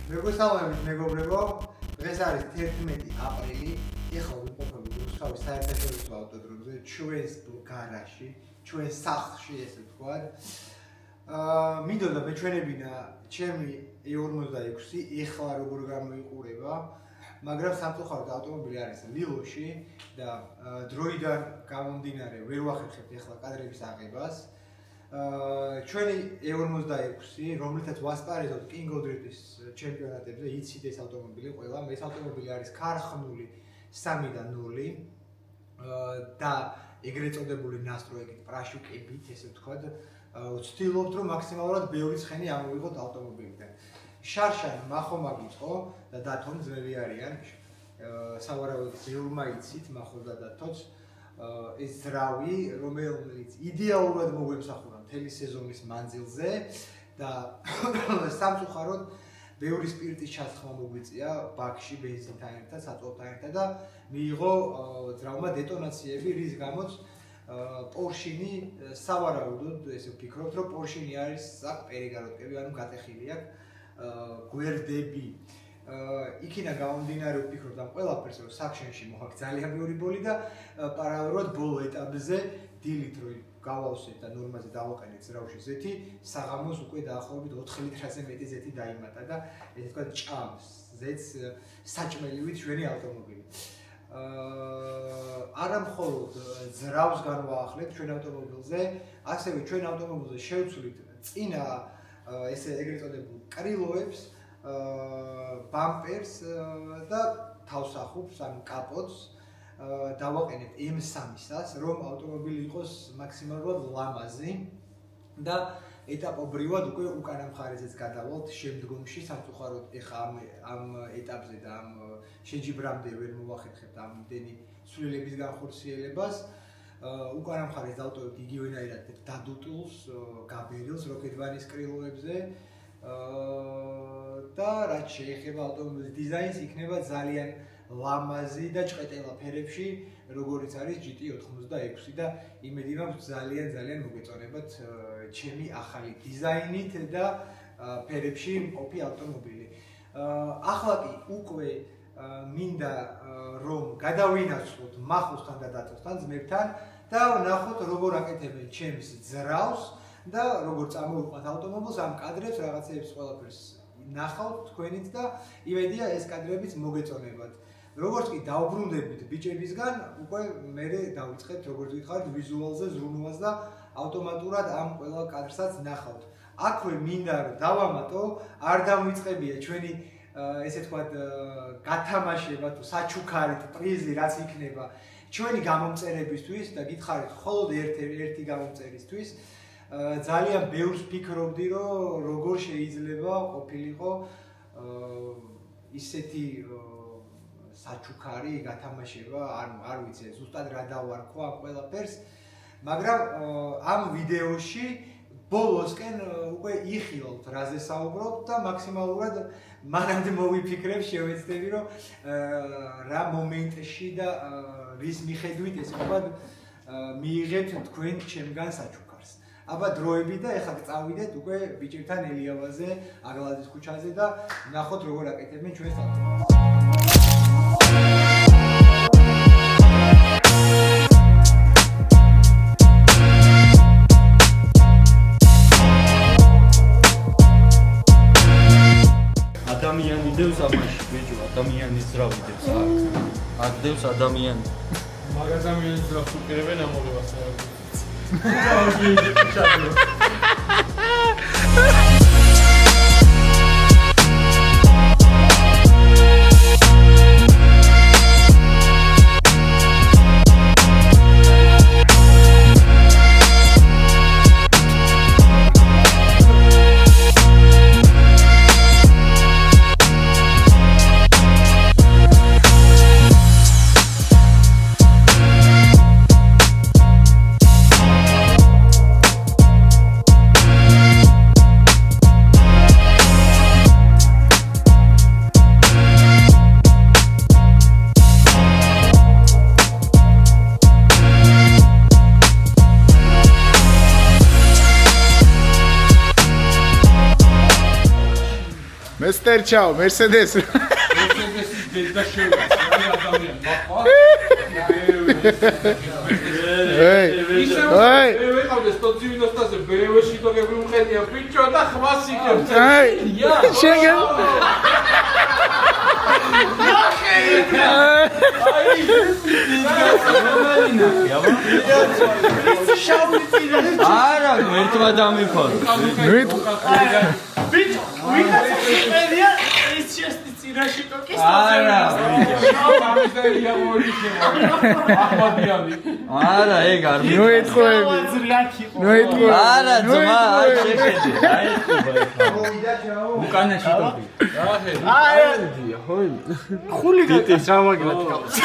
მეგობრებო, მეგობრებო, დღეს არის 11 აპრილი. ეხლა ვიმყოფებით რუსთავის საერთაშორისო ავტოდრომზე, ჩვენს გარაჟში, ჩვენს სახლში, ესე ვთქვათ. მინდოდა მეჩვენებინა ჩემი E46, ეხლა როგორ გამოიყურება, მაგრამ სამწუხაროდ ავტომობილი არის ლილოში და დროიდან გამომდინარე ვერ ვახერხებთ ეხლა კადრების აღებას. ჩვენი E46, რომლითაც ვასპარეზობთ King of Drifts ჩემპიონატებზე, იცით ეს ავტომობილი ყველა, ეს ავტომობილი არის ქარხნული 3-0 და ეგრეთ წოდებული ნასტროებით პრაშუკებით, ესე ვთქვათ, ვცდილობთ რომ მაქსიმალურად ბევრი ცხენი ამოვიღოთ ავტომობილიდან. შარშან მახომაგი იყო და დათომ ძმები არიან. სავარაუდოდ ბევრმა იცით მახო და დათოც ეს ძრავი, რომელიც იდეალურად მოგვემსახურა მთელი სეზონის მანძილზე და სამწუხაროდ ბევრი სპირტის ჩასხმა მოგვიწია ბაკში ბენზინთან ერთად, საწვავთან ერთად და მიიღო ძრავმა დეტონაციები, რის გამოც პორშინი სავარაუდოდ ესე ვფიქრობთ, რომ პორშინი არის საკ პერიგაროტკები, ანუ გატეხილი აქვს გვერდები. იქინა გამომდინარე ვფიქრობ ამ ყველაფერს, რომ საქშენში მოაქვს ძალიან ბევრი ბოლი და პარალელურად ბოლო ეტაპზე დილით რო გავავსეთ და ნორმაზე დავაყენეთ ძრავში ზეთი, საღამოს უკვე დაახლოებით 4 ლიტრაზე მეტი ზეთი დაიმატა და ესე ვთქვათ ჭამს ზეთს საჭმელივით ჩვენი ავტომობილი. არა მხოლოდ ძრავს განვაახლეთ ჩვენ ავტომობილზე, ასევე ჩვენ ავტომობილზე შევცვლით წინა ესე ეგრეთ წოდებულ კრილოებს, ბამპერს და თავსახუს, ანუ კაპოტს დავაყენებთ M3-ს, რომ ავტომობილი იყოს მაქსიმალურად ლამაზი და ეტაპობრივად უკვე უკანა მხარეზეც გადავალთ შემდგომში, სამწუხაროდ ეხა ამ ეტაპზე და ამ შეჯიბრამდე ვერ მოვახერხებთ ამდენი ცვლილების განხორციელებას. უკანა მხარეს დავტოვებთ იგივენაირად დადუტულს, გაბერილს, როკეტბანის კრილოებზე და რაც შეეხება ავტომობილის დიზაინს, იქნება ძალიან ლამაზი და ჭყეტელა ფერებში, როგორიც არის GT86 და იმედი მაქვს ძალიან მოგეწონებათ ჩემი ახალი დიზაინით და ფერებში მყოფი ავტომობილი. ახლა კი უკვე მინდა რომ გადავინაცვლოთ მახოსთან და დათოსთან ძმებთან და ვნახოთ როგორ აკეთებენ ჩემს ძრავს და როგორ წამოვიყვანთ ავტომობილს, ამ კადრებს რაღაცეებს ყველაფერს ნახავთ თქვენით და იმედია ეს კადრებიც მოგეწონებათ. როგორც კი დავბრუნდებით ბიჭებისგან, უკვე მე დავიწყებთ როგორც გითხარით ვიზუალზე ზრუნვას და ავტომატურად ამ ყველა კადრსაც ნახავთ. აქვე მინდა რომ დავამატო, არ დამიწყებია ჩვენი ესე ვთქვათ გათამაშება თუ საჩუქარით პრიზი რაც იქნება ჩვენი გამომწერებისთვის და გითხარით მხოლოდ ერთი გამომწერისთვის. ძალიან ბევრს ფიქრობდი რომ როგორ შეიძლება ყოფილიყო ისეთი საჩუქარი გათამაშება, არ ვიცი ზუსტად რა დავარქვა ამ ყველაფერს, მაგრამ ამ ვიდეოში ბოლოსკენ უკვე იხილავთ რაზე საუბრობთ და მაქსიმალურად მანამდე მოვიფიქრებ, შევეცდები რომ რა მომენტში და რის მიხედვით ეს ვთქვათ მიიღებთ თქვენ ჩემგან საჩუქარს. აბა დროები და ეხლა წავიდეთ უკვე ბიჭებთან ელიავაზე, აგლადის ქუჩაზე და ნახოთ როგორ აკეთებენ ჩვენს ავტომობილს. ადამიანი დევს ამაში, ბიჭო, ადამიანის ძრავი დევს აქ. აქ დევს ადამიანი. მაგ ადამიანის ძრავს უყირებენ ამოღებას რა. Mr. Ciao, Mercedes. მერცედესის გეზდა შევიდა ადამიანი ნახვა ისე ვეყავდეს 190-ზე BMW-ში თორემ მხედია ბიჭო და ხმას იქებს შეგენ არა, ერთმა დამიფორ. ბიჭო, ვიღაცა შეყერია ეს შეშტი წირაში ტოკის არა, ამისერია მოიქნება ახმადიანი არა, ეგ არ ნუ ეთქვები. ნუ ეთქვები. არა, ძმა, აი შეხედე, აი ეთქვა ეხლა. უკანაში ტოკი. ხულიგანი სამაგლად გავს.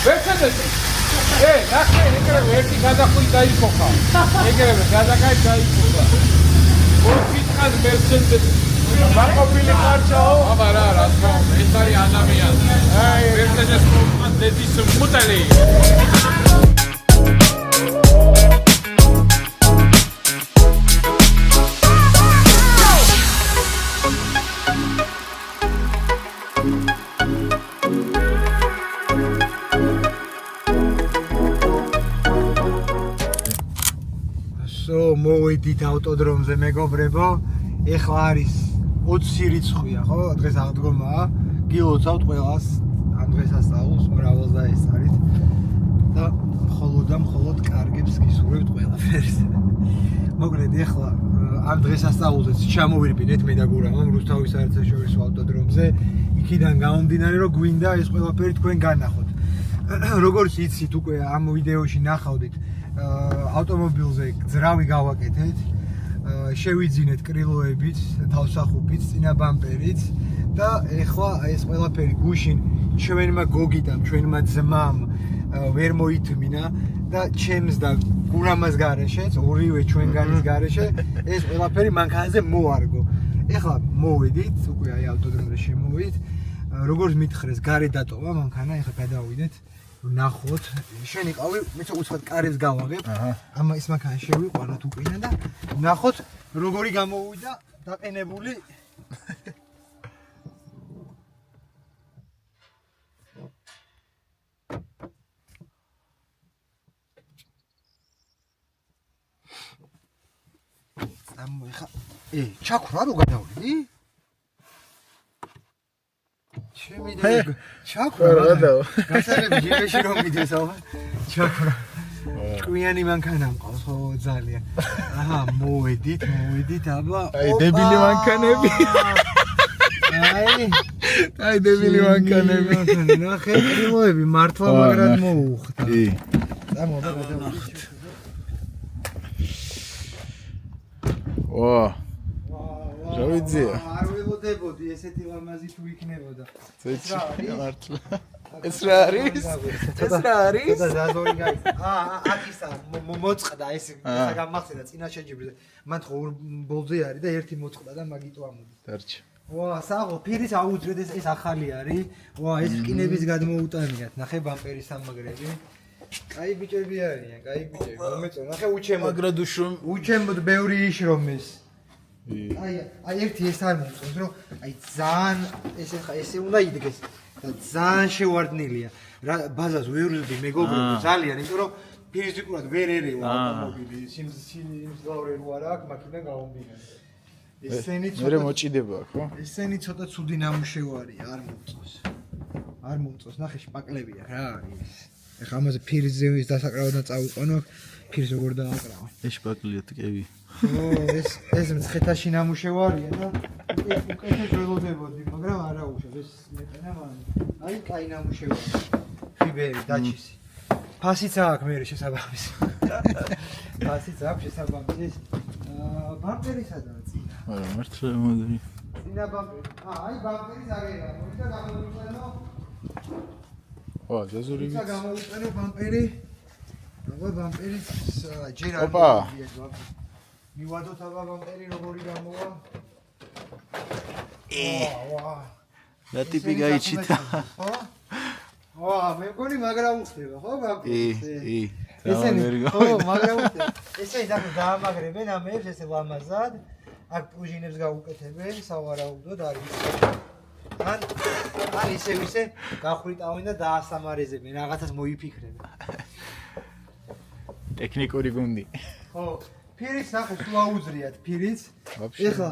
მერცედესი ნახე ეგრევე ერთი გადახვი დაიფოხა ეგრევე გადაკაი დაიფოხა ორფიტყად მერცედესი მაყოფილი ხარჯაო აბა რა თქმა უნდა ეს არის ადამიანი მერცედეს მოყვა დედის მუტელი მოვედით ავტოდრომზე მეგობრებო, ეხლა არის 20 რიცხვია, ხო? დღეს აღდგომაა. გილოცავთ ყველას ამ დღესასწაულს, მრავალს და ეს არის. და მხოლოდ კარგებს გისურვებთ ყველაფერს. მოკლედ ეხლა ამ დღესასწაულზეც ჩამოვირბინეთ მე და გურამამ რუსთავის საერთაშორისო ავტოდრომზე. იქიდან გამომდინარე, რომ გვინდა ეს ყველაფერი თქვენ განახოთ. როგორც იცით უკვე ამ ვიდეოში ნახავდით ავტომობილზე ძრავი გავაკეთეთ, შევიძინეთ კრილოებით, თავსახუპით, წინა ბამპერით და ეხლა ეს ყველაფერი გუშინ ჩვენმა გოგიტამ, ჩვენმა ძმამ ვერ მოითმინა და ჩემს და გურამას გარეშეც, ორივე ჩვენგანის გარეშე ეს ყველაფერი მანქანაზე მოარგო. ეხლა მოვედით, უკვე აი ავტოდრომზე შემოვიდით, როგორც მითხრეს, გარე დატოვა მანქანა, ეხლა გადავიდეთ. ნახოთ, შენ იყავი, მეც უცხოდ კარებს გავაღებ. ამა ის მანქანა შევიყვანოთ უკინა და ნახოთ, როგორი გამოვიდა დაყენებული. ამოიხა. ჩაქრა რო გადავიდი? ჩაქრა გასარები ჯიბეში რომ მიდეს ალბათ ჩაქრა ჭკვიანი მანქანა მყავს ხო ძალიან აჰა მოვედით აბა აი დებილი მანქანები აი დებილი მანქანები ნახე კრილოები მართლა მაგრად მოუხდა კი წამოვა გადავიდეთ ვა რა ვიცია არ ველოდებოდი ესეთი ლამაზი თუ იქნებოდა მართლა ეს რა არის და ზაზორი გაი აკისა მოწყდა ეს გამახსენდა წინა შეჯიბრზე მან ხო ბოლზე არის და ერთი მოწყდა და მაგიტო ამოდი დარჩა ვა საღო ფირის აუძრეთ ეს ახალი არის ვა ეს რკინების გადმოუტანიათ ნახე ბამპერის სამაგრები კაი ბიჭები არიან კაი ბიჭები მომეწო ნახე უჩემოდ მაგრად უჩემოდ ბევრი იშრომეს აი ერთი ეს არ მომწონს რომ აი ძალიან ესე უნდა იდგეს და ძალიან შევარდნილია რა ბაზას ვერ ვიდი მეგობრებო ძალიან იმიტომ რომ ფიზიკურად ვერ ერევა ავტომობილი სიმძლავრე რო არ აქვს მაქინიდან გამომდინარე მე მოჭიდება ხო ესენი ცოტა ცუდი ნამუშევარია არ მომწონს ნახე შპაკლებია რა არის ეხლა ამაზე ფირზე ის დასაკრავად და წავიყვანო ფირს როგორ დააკრავა ეს შპაკლია ტკევი ეს მცხეთაში ნამუშევარია და უკეთეს ველოდებოდი, მაგრამ არა უშავს ეს მეტანა მან. აი კაი ნამუშევარი. ფიბერი დაჩისი. ფასიც აქვს მე შესაბამისი. ფასიც აქვს შესაბამისი. ბამპერი სადაა წინა? არა, მართლა მაგარი. წინა ბამპერი. აი ბამპერი ზაგერა. მოიცა გამოვიყენო. ვა, ზაზური მოიცა გამოვიყენო ბამპერი. აბა ბამპერი ჯერ არ ოპა. მივადოთ აბა ბამპერი როგორი გამოვა. ვა. რა ტიპი გაიჩიტა. ხო? ვა, მე მგონი მაგრა უხდება, ხო, ბამპერი? ესენი ხო, მაგრა უხდება. ესენი დაამაგრებენ ამებს, ესე ლამაზად. აქ პრუჟინებს გაუკეთებენ, სავარაუდოდ არის. ან ისე გახვიტავენ და დაასამარეზებენ, რაღაცას მოიფიქრებენ. ტექნიკური გუნდი. ხო, ფირიც ნახე, სულ აუძრიათ ფირიც. ეხლა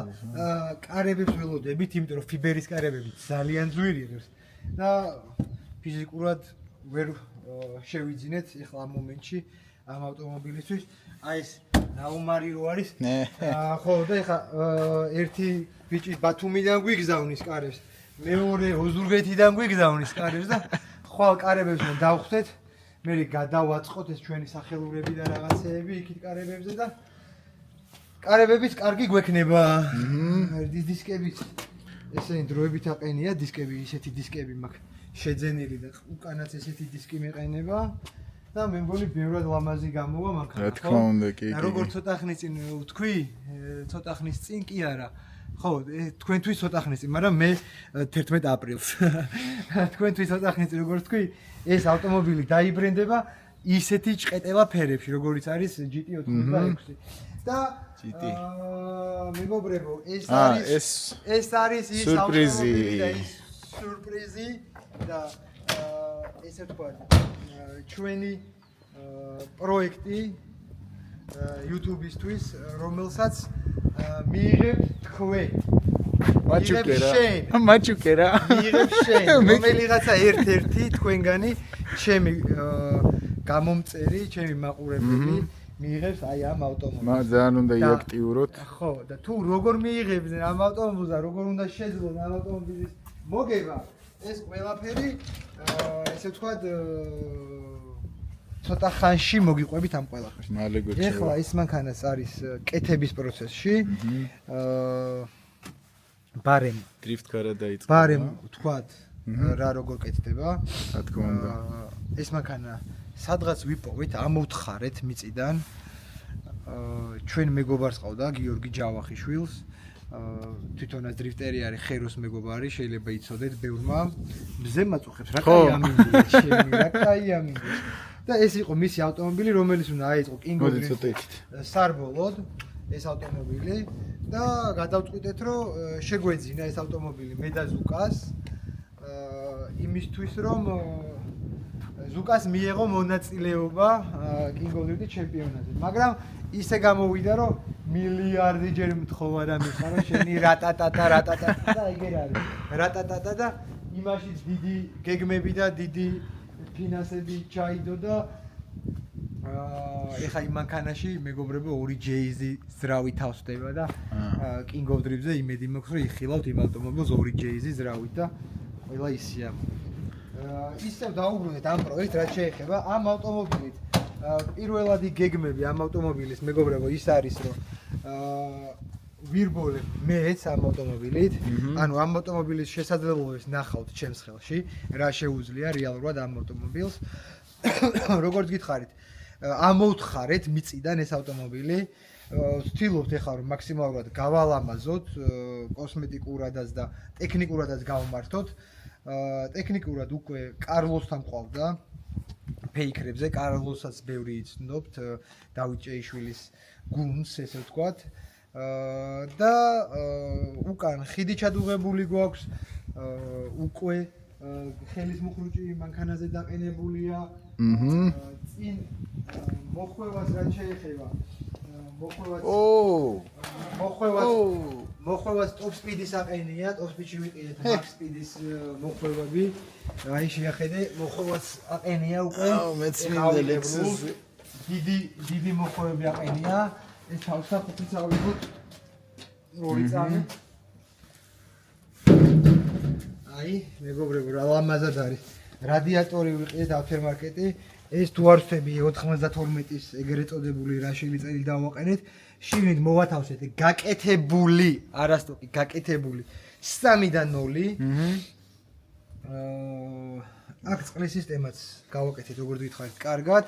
კარებებს ველოდებით, იმიტომ რომ ფიბერის კარებები ძალიან ძვირი ღირს და ფიზიკურად ვერ შევიძინეთ ეხლა ამ მომენტში ამ ავტომობილისთვის. აი ეს ნაუმარი რო არის. ხო, და ეხლა ერთი ბიჭი ბათუმიდან გვიგზავნის კარებს. მეორე ოზურგეთიდან გვიგზავნის კარებს და ხვალ კარებებს მან დავხვდეთ. მე გადავაწყოთ ეს ჩვენი სახელურები და რაღაცეები იქით კარებებზე და კარებებიც კარგი გვექნება. დისკებიც ესენი დროებით აყენია, დისკები ისეთი დისკები მაქვს შეძენილი და უკანაც ესეთი დისკი მეყენება და მე მგონი ბევრად ლამაზი გამოვა მანქანა. რა თქმა უნდა, კი. და როგორც ცოტა ხნის წინ ვთქვი, ცოტა ხნის წინ კი არა. ხო, თქვენთვის ცოტა ხნის წინ, მაგრამ მე 11 აპრილს. თქვენთვის ცოტა ხნის წინ როგორც ვთქვი, ეს ავტომობილი დაიბრენდება ისეთი ჭყეტელა ფერებში, როგორიც არის GT 86. და მეგობრებო, ეს არის ის ავტომობილი და ის სიურპრიზი და ესე თქვა ჩვენი პროექტი YouTube-ისთვის, რომელსაც მიიღებ თქვენ. მაჩუკერა. მიიღებ შენ. რომელიღაცა ერთ-ერთი თქვენგანი ჩემი გამომწერი, ჩემი მაყურებელი მიიღებს აი ამ ავტომობილს. მაგრამ ძალიან უნდა იაქტიუროთ. ხო, და თუ როგორ მიიღებს ამ ავტომობილს და როგორ უნდა შეძლოს ამ ავტომობილის მოგება, ეს ყველაფერი ესე ვთქვათ ცოტა ხანში მოგიყვებით ამ ყველაფერს. მალე გვეჭირა. ეხლა ის მანქანას არის კეთების პროცესში. ბარემ დრიფტ კარა დაიწყო. ბარემ ვთქვათ რა როგორ კეთდება. რა თქმა უნდა. ეს მანქანა სადღაც ვიპოვეთ, ამოვთხარეთ მიწიდან. ჩვენ მეგობარს ყავდა გიორგი ჯავახიშვილს. თვითონაც დრიფტერი არის, ხეროს მეგობარი, შეიძლება იცოდეთ ბევრმა. მზე მაწუხებს, რა კაი ამინდია, ჩემი, რა კაი ამინდია. და ეს იყო მისი ავტომობილი, რომელიც უნდა აეწყო კინგოდრის სარბოლოდ ეს ავტომობილი და გადავწყვიტეთ, რომ შეგვეძინა ეს ავტომობილი მე და ზუკას იმისთვის, რომ ზუკას მიეღო მონაწილეობა კინგოდრის ჩემპიონატზე. მაგრამ ისე გამოვიდა, რომ მილიარდიჯერ მთხოვა და მიხარო შენი რატატატა და ეგერ არის. რატატატა და იმაშიც დიდი გეგმები და დიდი ფინანსები ჩაიდო და ეხა იმ მანქანაში მეგობრებო 2 ჯეიზი ზრავი თავსდება და King of Drift-ზე იმედი მაქვს რომ იხილავთ იმ ავტომობილს 2 ჯეიზი ზრავით და ყველა ისია. ისევ დაუბრუნეთ ამ პროექტს რაც შეეხება ამ ავტომობილით. პირველადი გეგმები ამ ავტომობილის მეგობრებო ის არის რომ ვირბოლებ მეც ამ ავტომობილით. ანუ ამ ავტომობილის შესაძლებლობებს ნახავთ ჩემს ხელში, რა შეუძლია რეალურად ამ ავტომობილს. როგორც გითხარით, ამოვთხარეთ მიწიდან ეს ავტომობილი. ვცდილობთ ეხლა რომ მაქსიმალურად გავალამაზოთ, კოსმეტიკურადაც და ტექნიკურადაც გავმართოთ. ტექნიკურად უკვე კარლოსთან მყავდა ფეიქრებზე, კარლოსაც ბევრი იცნობთ, დავით ჭეიშვილის გუნდს, ესე ვთქვათ. და უკან ხიდი ჩადუღებული გვაქვს, უკვე ხელის მუხრუჭი მანქანაზე დაყენებულია. წინ მოხვევას რაც შეეხება, მოხვევას top speed-ის აყენია, top speed-ში ვიყიდეთ max speed-ის მოხვევები. აი შეახედე, მოხვევას აყენია უკვე. მეც მინდა ლექსუსი. დიდი მოხვევები აყენია. ეს თავსახუთ ავიღოთ 2 წამი. აი, მეგობრებო, რა ლამაზად არის. რადიატორი ვიყიდეთ ავთერმარკეტი. ეს თუ არ ვთები 92-ის ეგრეთ წოდებული რაშილი წელი დავაყენეთ. შიგნით მოვათავსეთ გაკეთებული, არასტოკი, გაკეთებული 3-დან 0. აქ წყლის სისტემაც გავაკეთეთ, როგორც გითხარით, კარგად.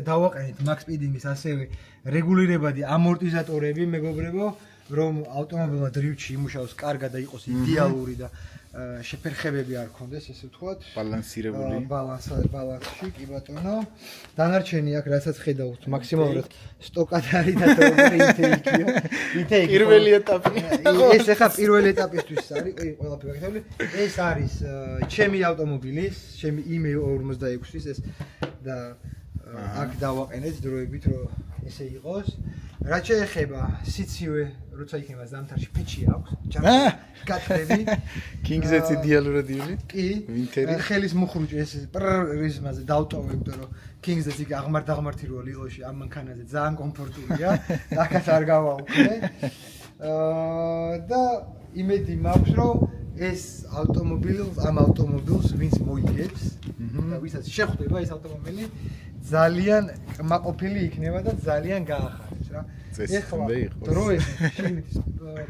დავაყენეთ Max Speeding-ის ასევე რეგულირებადი ამორტიზატორები, მეგობრებო, რომ ავტომობილმა დრიფტში იმუშაოს კარგად და იყოს იდეალური და შეფერხებები არ ქონდეს, ესე ვთქვათ. ბალანსირებული. ბალანსში, კი ბატონო. დანარჩენი აქ რასაც ხედავთ, მაქსიმალურად სტოკად არის და ინტეიქია. პირველი ეტაპი. ეს ახლა პირველი ეტაპისთვის არის, ყველაფერი გაკეთებული. ეს არის ჩემი ავტომობილის, ჩემი i46-ის ეს და აქ დავაყენეთ დროებით, რომ ესე იყოს. რაც შეეხება სიცივე, როცა იქნება ზამთარში ფიჩი აქვს, გათრები. Kings-იც იდეალურად იული? კი. ვინტერი. ხელის მუხრუჭი ეს პრიზმაზე დავტოვებდო, რომ Kings-იც იქ აღმართ-აღმართი როა ლიღოში ამ მანქანაზე ძალიან კომფორტულია. აქაც არ გავაუქმე. და იმედი მაქვს, რომ ეს ამ ავტომობილს ვინც მოიგებს და ვისაც შეხვდება ეს ავტომობილი ძალიან კმაყოფილი იქნება და ძალიან გაახარებს რა. ეხლა დროებით შიგნით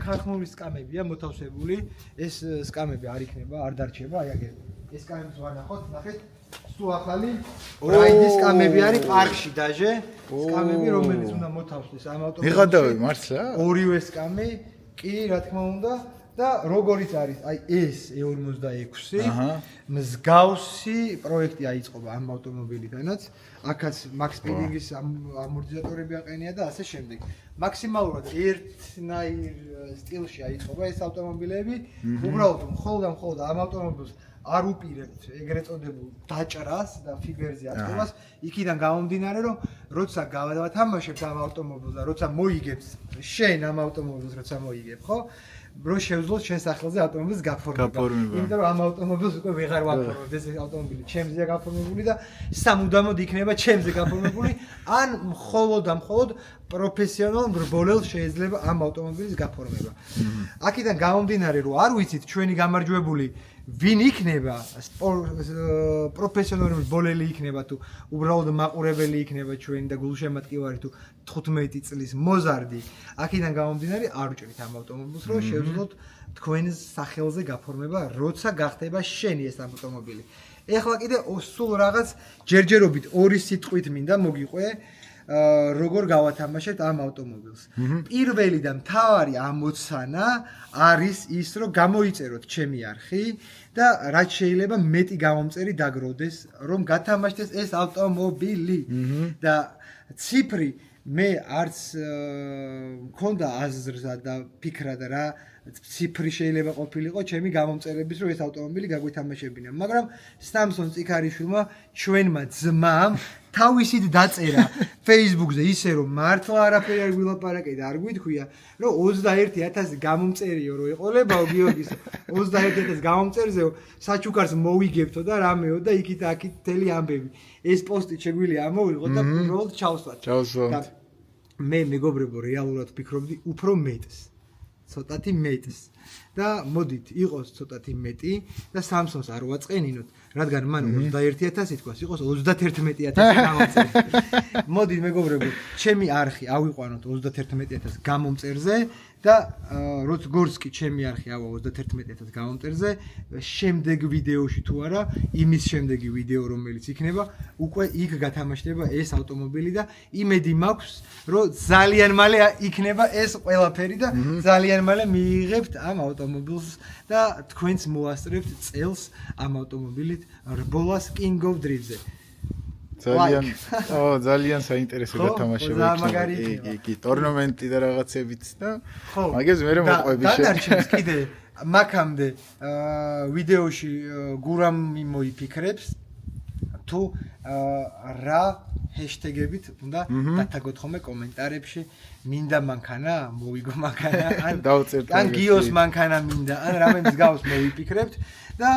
ქარხნული სკამებია მოთავსებული, ეს სკამები არ იქნება, არ დარჩება, აი აგერ ეს სკამებს ვანახოთ, ნახეთ, სულ ახალი რაიდის სკამები არის პარკში დაჟე, სკამები რომელიც უნდა მოთავსდეს ამ ავტომობილში. ვიღადავი მართლა? ორივე სკამი, კი, რა თქმა უნდა. და როგორიც არის, აი ეს E46, მსგავსი პროექტი აიწყობა ამ ავტომობილიდანაც. აქაც Max Speeding-ის ამორტიზატორები აყენია და ასე შემდეგ. მაქსიმალურად ერთნაირ სტილში აიწყობა ეს ავტომობილები. უბრალოდ მხოლოდ ამ ავტომობილს არ უპირებთ ეგრეთ წოდებულ დაჭრას და ფიბერზე აწყობას. იქიდან გამომდინარე, რომ როცა გავათამაშებთ ამ ავტომობილს და როცა მოიგებს შენ ამ ავტომობილს, როცა მოიგებ, ხო? რო შევძლოთ შენ სახელზე ავტომობილის გაფორმება. იმიტომ რომ ამ ავტომობილს უკვე ვეღარ ვაფორმებ, ეს ავტომობილი ჩემზეა გაფორმებული და სამუდამოდ იქნება ჩემზე გაფორმებული, ან მხოლოდ პროფესიონალ მრბოლელს შეიძლება ამ ავტომობილის გაფორმება. აქედან გამომდინარე, რომ არ ვიცით ჩვენი გამარჯვებული ვინ იქნება, პროფესიონალი მრბოლელი იქნება თუ უბრალოდ მაყურებელი იქნება ჩვენი და გულშემატკივარი თუ 15 წლის მოზარდი. აქედან გამომდინარე არ უჭერთ ამ ავტომობილს, რომ შევძლოთ თქვენ სახელზე გაფორმება, როცა გახდება შენი ეს ავტომობილი. ეხლა კიდე სულ რაღაც ჯერჯერობით ორი სიტყვით მინდა მოგიყვე, როგორ გავათამაშებთ ამ ავტომობილს. პირველი და მთავარი ამოცანა არის ის, რომ გამოიწეროთ ჩემი არხი და რაც შეიძლება მეტი გამომწერი დაგროვდეს, რომ გათამაშდეს ეს ავტომობილი. და ციფრი მე არც მქონდა აზრსა და ფიქრა და რა ციფრი შეიძლება ყოფილიყო ჩემი გამომწერების, რომ ეს ავტომობილი გაგვეთამაშებინა. მაგრამ Samson წიქარიშვილმა ჩვენმა ძმამ თავისით დაწერა Facebook-ზე ისე რომ მართლა არაფერი არ გვილაპარაკე და არ გვითქვია, რომ 21000 გამომწერიო რო ეყოლებაო გიორგის 21000 გამომწერზეო საჩუქარს მოვიგებთო და რამეო და იქით აქით მთელი ამბები. ეს პოსტი შეგვიძლია ამოვიღო და უბრალოდ ჩავსვათ. და მე მეგობრებო რეალურად ვფიქრობდი უფრო მეტს. ცოტათი მეტს და მოდით იყოს ცოტათი მეტი და Samsung-ს არ ვაწყენინოთ, რადგან მან 21000 ითქვას, იყოს 31000 გამომწერი. მოდით მეგობრებო, ჩემი არხი ავიყვანოთ 31000 გამომწერზე და როგორც კი ჩემი არხი ავა 31000 გამომწერზე, შემდეგ ვიდეოში თუ არა, იმის შემდეგი ვიდეო რომელიც იქნება, უკვე იქ გათამაშდება ეს ავტომობილი და იმედი მაქვს, რომ ძალიან მალე იქნება ეს ყველაფერი და ძალიან მალე მიიღებთ ამ ავტომობილს და თქვენც მოასწრებთ წელს ამ ავტომობილით რბოლას King of Drift-ზე. ძალიან საინტერესო გათამაშება იქნება. კი, ტურნამენტი და რაღაცებიც და მაგას მე მოყვები შე. დანარჩენს კიდე მაქამდე ვიდეოში გურამი მოიფიქრებს თუ რა ჰეშტეგებით უნდა დათაგოთ ხოლმე კომენტარებში. მინდა მანქანა, მოვიგო მანქანა, ან გიოს მანქანა მინდა, ან რამე მსგავს მოვიფიქრებთ და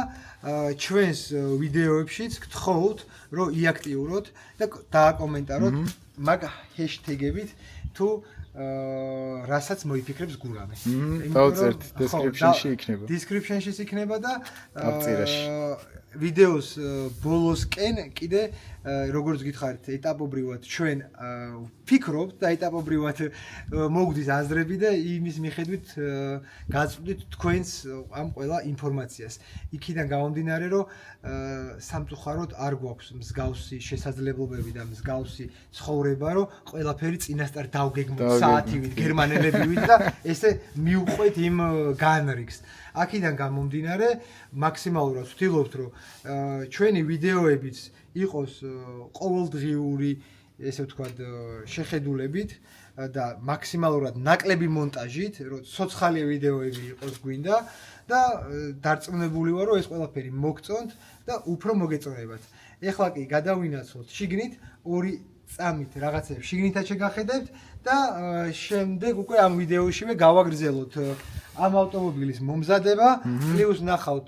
ჩვენს ვიდეოებშიც გთხოვთ, რომ იაქტიუროთ და დააკომენტაროთ მაგ ჰეშტეგებით თუ რასაც მოიფიქრებს გურამე. დავწერთ description-ში იქნება. Description-ში იქნება და აღწერაში. ვიდეოს ბოლოსკენ კიდე როგორც გითხარით ეტაპობრივად ჩვენ ვფიქრობთ და ეტაპობრივად მოგდის აზრები და იმის მიხედვით გაწვდით თქვენს ამ ყველა ინფორმაციას. იქიდან გამომდინარე რომ სამწუხაროდ არ გვაქვს მსგავსი შესაძლებლობები და მსგავსი ცხოვრება რომ ყველაფერი წინასწარ დავგეგმოთ საათივით გერმანელებივით და ესე მიუყვეთ იმ განრიგს. აქედან გამომდინარე მაქსიმალურად ვთილობთ რომ ჩვენი ვიდეოებიც იყოს ყოველდღიური ესე ვთქვათ შეხედულებით და მაქსიმალურად ნაკლები მონტაჟით, რომ ცოცხალი ვიდეოები იყოს გვინდა და დარწმუნებული ვარ რომ ეს ყველაფერი მოგწონთ და უფრო მოგეწონებათ. ეხლა კი გადავინაცვლოთ შიგნით 2 წამით რაღაცებს შიგნითაც შეგახედებთ და შემდეგ უკვე ამ ვიდეოშივე გავაგრძელოთ ამ ავტომობილის მომზადება, პლუს ნახავთ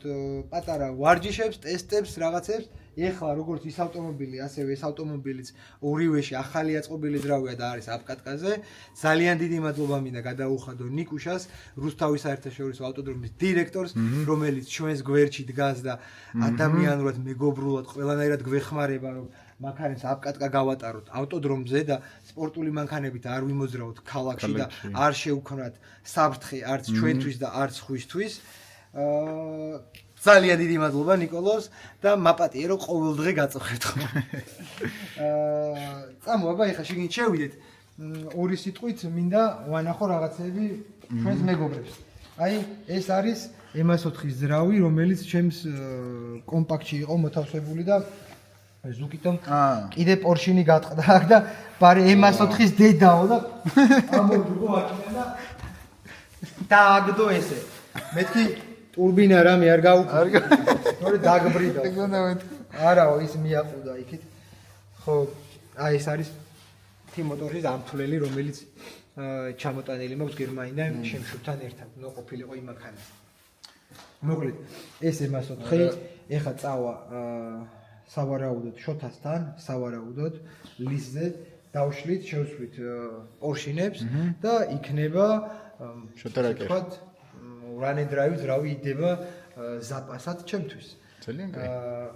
პატარა ვარჯიშებს, ტესტებს, რაღაცებს. ეხლა როგორც ის ავტომობილი, ასევე ეს ავტომობილიც ორივეში ახალი აწყობილი ძრავია და არის აპკატკაზე. ძალიან დიდი მადლობა მინდა გადაუხადო ნიკუშას, რუსთავის საერთაშორისო ავტოდრომის დირექტორს, რომელიც ჩვენს გვერდში დგას და ადამიანურად მეგობრულად ყველანაირად გვეხმარება, რომ მანქანებს აპკატკა გავატაროთ ავტოდრომზე და სპორტული მანქანებით არ ვიმოძრავოთ ქალაქში და არ შევქნათ საფრთხე არც ჩვენთვის და არც ხვისთვის. ძალიან დიდი მადლობა ნიკოლოზ და მაპატიე რომ ყოველდღე გაწუხებთ ხო. წამო აბა ეხლა შეგინით შევიდეთ. 2 სიტყვით მინდა ვანახო რაღაცები ჩვენს მეგობრებს. აი ეს არის M4-ის ძრავი, რომელიც ჩემს კომპაქტში იყო მოთავსებული და ზუკიტომ კიდე პორშინი გატყდა აქ და ბარი M4-ის დედაო და ამორგო აქედან და დააგდო ესე. მეთქი ტურბინა რამე არ გაუქმდა. თორე დაგბრიდა. არაო ის მიაყუდა იქით. ხო, აი ეს არის T-Motors-ის ამთვლელი, რომელიც ჩამოტანილი მაქვს გერმანიდან შემშურთან ერთად. ნუ ყოფილიყო იმ მანქანაზე. მოკლედ, ეს M4 ეხა წავა სავარაუდოდ შოთასთან, სავარაუდოდ ლისზე დავშლით, შევსვით პორშინებს და იქნება შოთარაკერ. run and drive ძრავი იდება ზაპასად ჩემთვის. ძალიან კაი.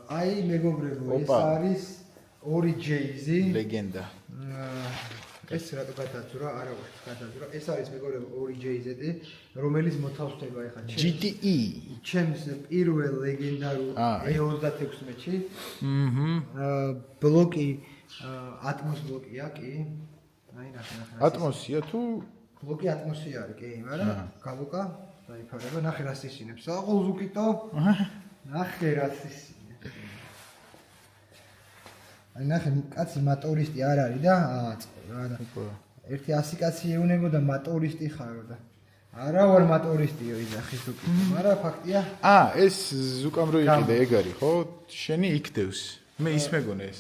აი მეგობრებო, ეს არის 2 J-ი. ლეგენდა. ეს რატო გადაძვრა? არა ვარ გადაძვრა. ეს არის მეგობრებო 2 J-ი, რომელიც მოთავსდება ეხლა GTE. ჩემს პირველ ლეგენდარულ E36-ში. ბლოკი ატმოს ბლოკია, კი. აი ნახე. ატმოსია თუ ბლოკი ატმოსია არის, კი, მაგრამ გავუკა დაიფარება, ნახე რა სისინებს. აყოლ ზუკიტო. ნახე რა სისინებს. აი ნახე კაცი მატორისტი არ არის და ერთი 100 კაცი ეუნებოდა მატორისტი ხარო და არა ვარ მატორისტიო იძახის ზუკიტო, მაგრამ ფაქტია. ეს ზუკამ რო იყიდე ეგ არის, ხო? შენი იქდევს. მე ის მეგონა ეს.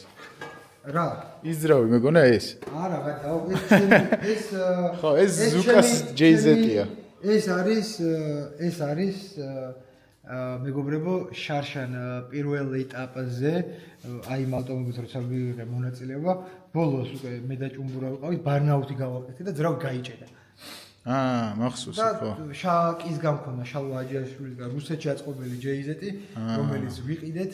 რა? ის ძრავი მეგონა ეს. არა, გადაო ეს ხო, ეს ზუკას JZ-ია. ეს არის მეგობრებო შარშან პირველ ეტაპზე აი იმ ავტომობილს როცა ვიღე მონაწილეობა ბოლოს უკვე მე და ჭუმბურა ვიყავით ბარნაუთი გავაკეთე და ძრავი გაიჭედა მახსოვს ხო შაკის გამქონდა შალვა აჯიაშვილისგან რუსეთში აწყობილი JZ-ი რომელიც ვიყიდეთ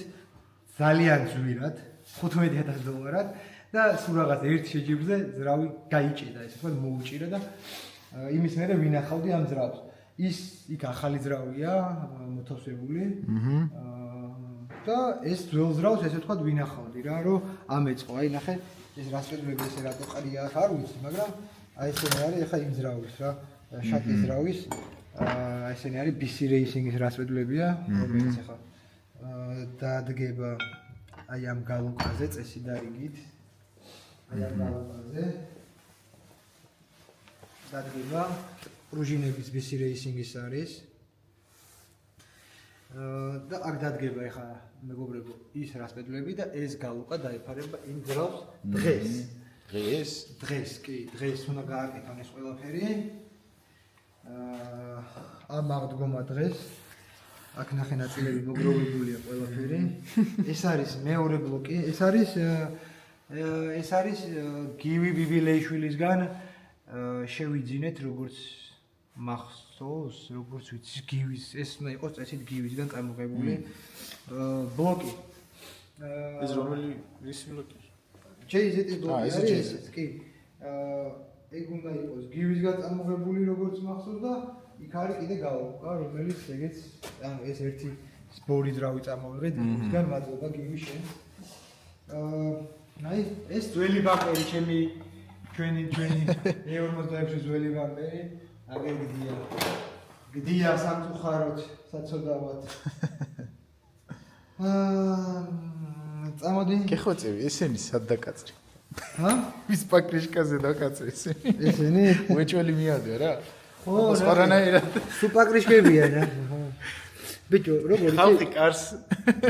ძალიან ძვირად $15000 და სულ რაღაც ერთ შეჯიბრზე ძრავი გაიჭედა ესე თქვა მოუჭირა და იმის მერე ვინახავდი ამ ძრავს ის იქ ახალი ძრავია მოთავსებული და ეს ძველ ძრავს ესე თქვა ვინახავდი რა რომ ამეწყო აი ნახე ეს რასტელები ესე რატო ყრია არ ვიცი მაგრამ აი ესენი არის ეხა იმ ძრავის რა შაკის ძრავის ესენი არის BC Racing-ის რასტელებია რომელიც ეხა დადგება აი ამ გალუკაზე წესი და რიგით აი ამ გალუკაზე დადგება პრუჟინების BC Racing-ის არის და აქ დადგება ეხა მეგობრებო ის რასპედლები და ეს გალუკა დაიფარება იმ ძრავს დღეს კი დღეს უნდა გააკეთონ ეს ყველაფერი ამ აღდგომა დღეს აქ ნახე ნაწილები მოგროვებულია ყველაფერი ეს არის მეორე ბლოკი ეს არის გივი ბიბილეიშვილისგან შევიძინეთ როგორც მახსოვს როგორც ვიცი გივის ეს უნდა იყოს წესით გივისგან წარმოებული ბლოკი ეს რომელი ისი ბლოკი? JZ-ის ბლოკი არის ეს კი ეგ უნდა იყოს გივისგან წარმოებული როგორც მახსოვს და იქ არის კიდე გაუყა რომელიც ეგეც ანუ ეს ერთი ბორი ძრავი წარმოვიღეთ გივისგან მადლობა გივის შენ აი ეს ძველი ბამპერი ჩემი ჩვენი E46 ძველი ბამპერი აგერ გდია სამწუხაროდ საწოდავად წამოდი გეხვეწევი ესენი სად დაკაწრი ჰა ვის პაკრიშკაზე დაკაწრი ესენი უეჭველი მიადგა რა ხო სხვანაირად სუპაკრიშკებია რა ბიჭო როგორ ხალხი კარს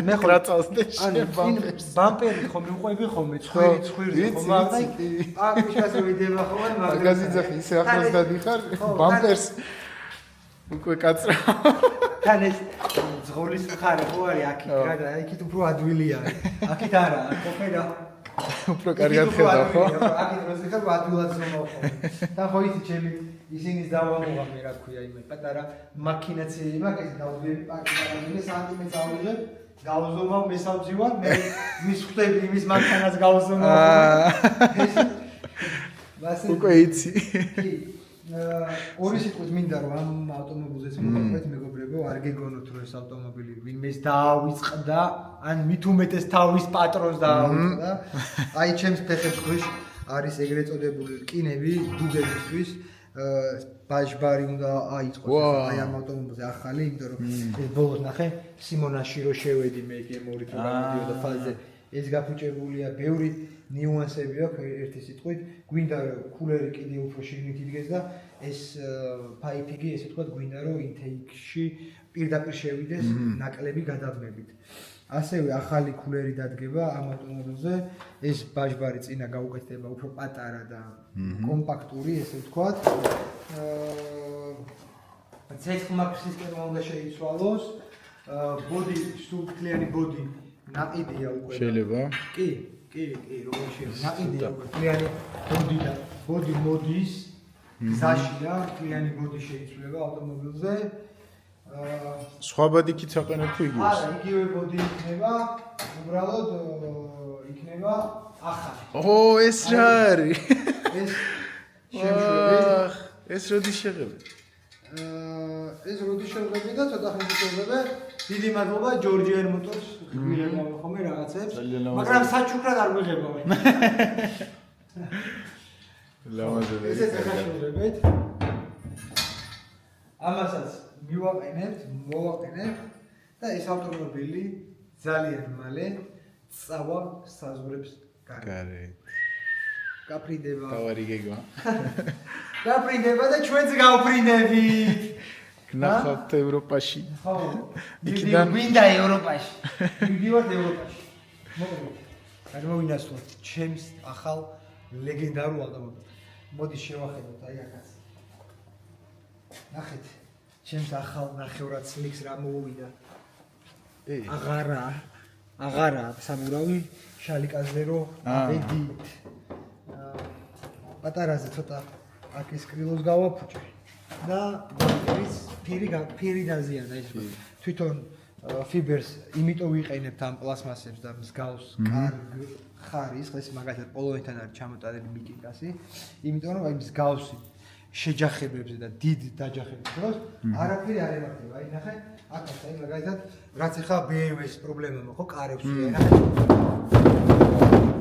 მე ხო რაწავსდე ბამპერი ხომ მიყვები ხომ ცხვირზე ხომ და პაკრიშკაზე ვიდება ხომ მაგაზიძე ისე ახლოს დადიხარ ბამპერს უკვე კაცრა თან ეს ზღოლის მხარე ხო არის აქ რა იქით უფრო ადვილი არის აქით არა ყოფერა უფრო კარგად ხედავ ხო აქით როზე ხარ ადვილად ზომავ ხო და ხო იცი ჩემი ისინის დავამოვა მე რა ქვია იმე პატარა მაქინაცი მაგას დავდები პაკეტარამდე სანტიმეტრს ავიღებ გავზომავ მესავძივარ მე მის ხვდები იმის მანქანას გავზომავ უკვე იცი კი ორი სიტყვით მინდა რომ ამ ავტომობილზეც მოვაყვეთ მეგობრებო არ გეგონოთ რომ ეს ავტომობილი ვინმეს დაავიწყდა ან მით უმეტეს თავის პატრონს დაავიწყდა აი ჩემს ფეხებს ქვეშ არის ეგრეთ წოდებული რკინები დუგებისთვის ბაჟბარი უნდა აიწყოს აი ამ ავტომობილზე ახალი იმიტომ რომ ეს ბოლოს ნახე სიმონაში რო შევედი მე გემორი თუ გამოდიოდა ფაზზე ეს გაფუჭებულია ბევრი ნიუანსები აქვს ერთი სიტყვით გვინდა რომ კულერი კიდე უფრო შიგნით იდგეს და ეს ფაიფიგი ესე ვთქვათ გვინდა რომ ინტეიქში პირდაპირ შევიდეს ნაკლები გადაბმებით ასევე ახალი კულერი დადგება ამ ავტომობილზე ეს ბაჟბარი წინა გაუკეთდება უფრო პატარა და კომპაქტური ესე ვთქვათ ცეცხლმაქ სისტემა უნდა შეიცვალოს ბოდი სულთლიანი ბოდი ნაყიდია უკვე შეიძლება კი როგორ შეიძლება ნაყიდია უკვე კლიანი ბოდი და ბოდი მოდის გზაშია კლიანი ბოდი შეიცვლება ავტომობილზე სხვა ბადიკით აყენებ თუ იგივეს არა იგივე ბოდი იქნება უბრალოდ იქნება ახალი ო ეს რა არის ეს შემშველი ეს როდის შეღები ეს როდის შეღები და ცოტა ხანი შეღები დიდი მადლობა ჯორჯიან მოტორს გვირელა ხომე რაღაცებს მაგრამ საჩუქრად არ ვიღებავ ლამაზად ესე წახაშურებთ ამასაც მოვაყენებ და ეს ავტომობილი ძალიან მალე წავა საზღვრებს გარეთ გაფრინდება თავარი გეგმა გაფრინდება და ჩვენც გავფრინდებით ნახავთ ევროპაში ხო მინდა ევროპაში მივიდივართ ევროპაში მოკლედ გამოვინაცვლოთ ჩემს ახალ ლეგენდარულ ავტომობილს მოდი შევახედოთ აი აქაც ნახეთ ჩემს ახალ ნახევრად სლიქს რა მოუვიდა აღარა საბურავი შალიკაზე რო ავედით პატარაზე ცოტა აქ ეს კრილოს გავაფუჭე და ის ფირი დაზიანდა ის თვითონ ფიბერს იმიტომ ვიყენებთ ამ პლასმასებს და მსგავს კარგ ხარისხს ეს მაგათად პოლოენთან არის ჩამოტანილი მიკინგასი იმიტომ რომ აი მსგავსი შეჯახებებზე და დიდ დაჯახების დროს არაფერი არ ემართება აი ნახე აქაც აი მაგალითად რაც ახლა BMW-ს პრობლემა მოყო კარებს ნახე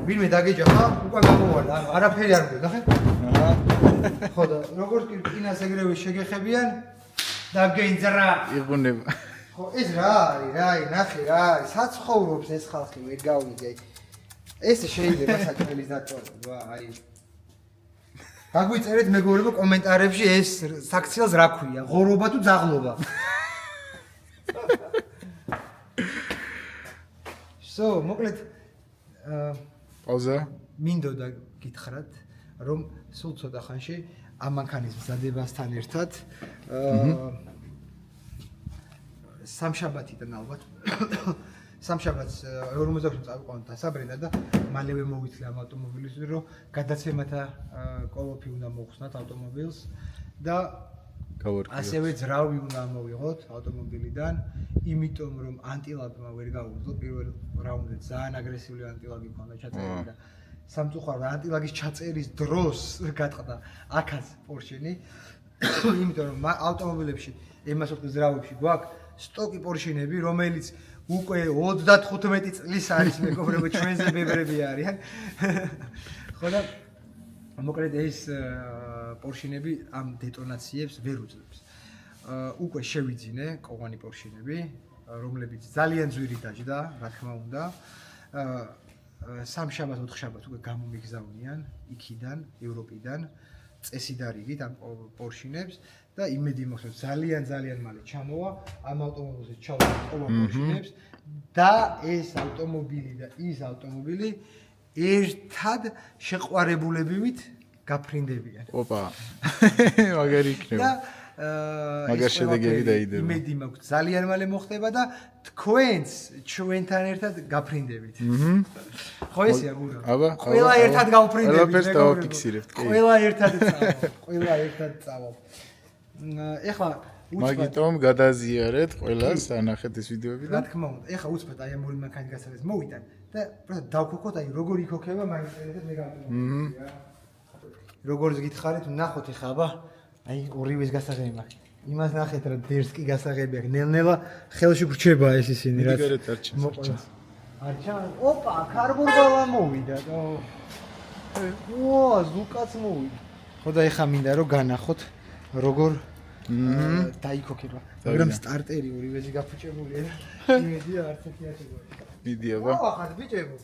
ვინმე დაგეჯახა უკვე გამოვარდა არაფერი არ მგონია ნახე ხო და როგორც კი კინას ეგრევე შეგეხებიან დაგეინძრა იღუნება ხო ეს რა არის რა აი ნახე რა არის საცხოვრობს ეს ხალხი ვერ გავიდი აი ეს შეიძლება საჭმელის დატოვება აი გაგვიწერეთ მეგობრებო კომენტარებში ეს საქციელს რა ქვია ღორობა თუ ძაღლობა მოკლედ პაუზა მინდოდა გითხრათ რომ სულ ცოტა ხანში ამ მანქანის მზადებასთან ერთად სამშაბათიდან ალბათ სამშაბათს 46 წავიყვანოთ დასაბრუნდა და მალევე მოვიცლე ამ ავტომობილის რომ გადაცემათა კოლოფი უნდა მოხსნათ ავტომობილს და გავარკვიოთ. ასევე ძრავი უნდა ამოვიღოთ ავტომობილიდან, იმიტომ რომ ანტილაგმა ვერ გაუძლო პირველ რაუნდზე ძალიან აგრესიული ანტილაგი ქონდა ჩაწერილი და სამწუხაროდ ანტილაგის ჩაწერის დროს გატყდა აქაც პორშენი, იმიტომ რომ ავტომობილებში ემასოთა ძრავებში გვაქვს სტოკი პორშენები, რომელიც უკვე 35 წლის არის მეგობრებო, ჩვენზე ბებრები არიან. ხო და მოკლედ ეს პორშენები ამ დეტონაციებს ვერ უძლებს. უკვე შევიძინე კოვანი პორშენები, რომლებიც ძალიან ძვირი დაჯდა, რა თქმა უნდა. სამშაბათ, ოთხშაბათ უკვე გამომიგზავნიან იქიდან, ევროპიდან, წესიდარიგით ამ პორშენებს და იმედი მაქვს, რომ ძალიან მალე ჩამოვა ამ ავტომობილზე ჩავდა ყოვა პორშენებს და ეს ავტომობილი და ის ავტომობილი ერთად შეყვარებულებივით გაფრინდებიან. ოპა. მაგარი იქნება. მაგარ შედეგები დაიდება. იმედი მაქვს ძალიან მალე მოხდება და თქვენც ჩვენთან ერთად გაფრინდებით. ხო ესეა გურა. ყველა ერთად გავფრინდებით. ყველაფერს დავაფიქსირებთ, კი. ყველა ერთად წავალ. ეხლა მაგიტომ გადაზიარეთ ყველას ანახეთ ეს ვიდეოები და რა თქმა უნდა, ეხლა უცბად აი ამ ორი მანქანის გასაღებს მოვიდან და პროტა დავქოქოთ აი როგორ იქოქება მაინტერესებს მე გავიმოწია. როგორც გითხარით, ნახოთ ეხლა აბა აი ორივეს გასაღები მაქვს. იმას ნახეთ რა დერსკი გასაღები აქვს. ნელ-ნელა ხელში გრჩება ეს ისინი რაც. მიდიგარეთ არჩა. არჩა. ოპა, კარბურბალა მოვიდა. ო, ზუკაც მოვიდა. ხო და ეხლა მინდა რომ განახოთ როგორ დაიქოქება. მაგრამ სტარტერი ორივეზე გაფუჭებულია და იმედია არც ერთი აღება. მიდიაბა. ო, ახლა ბიჭებო.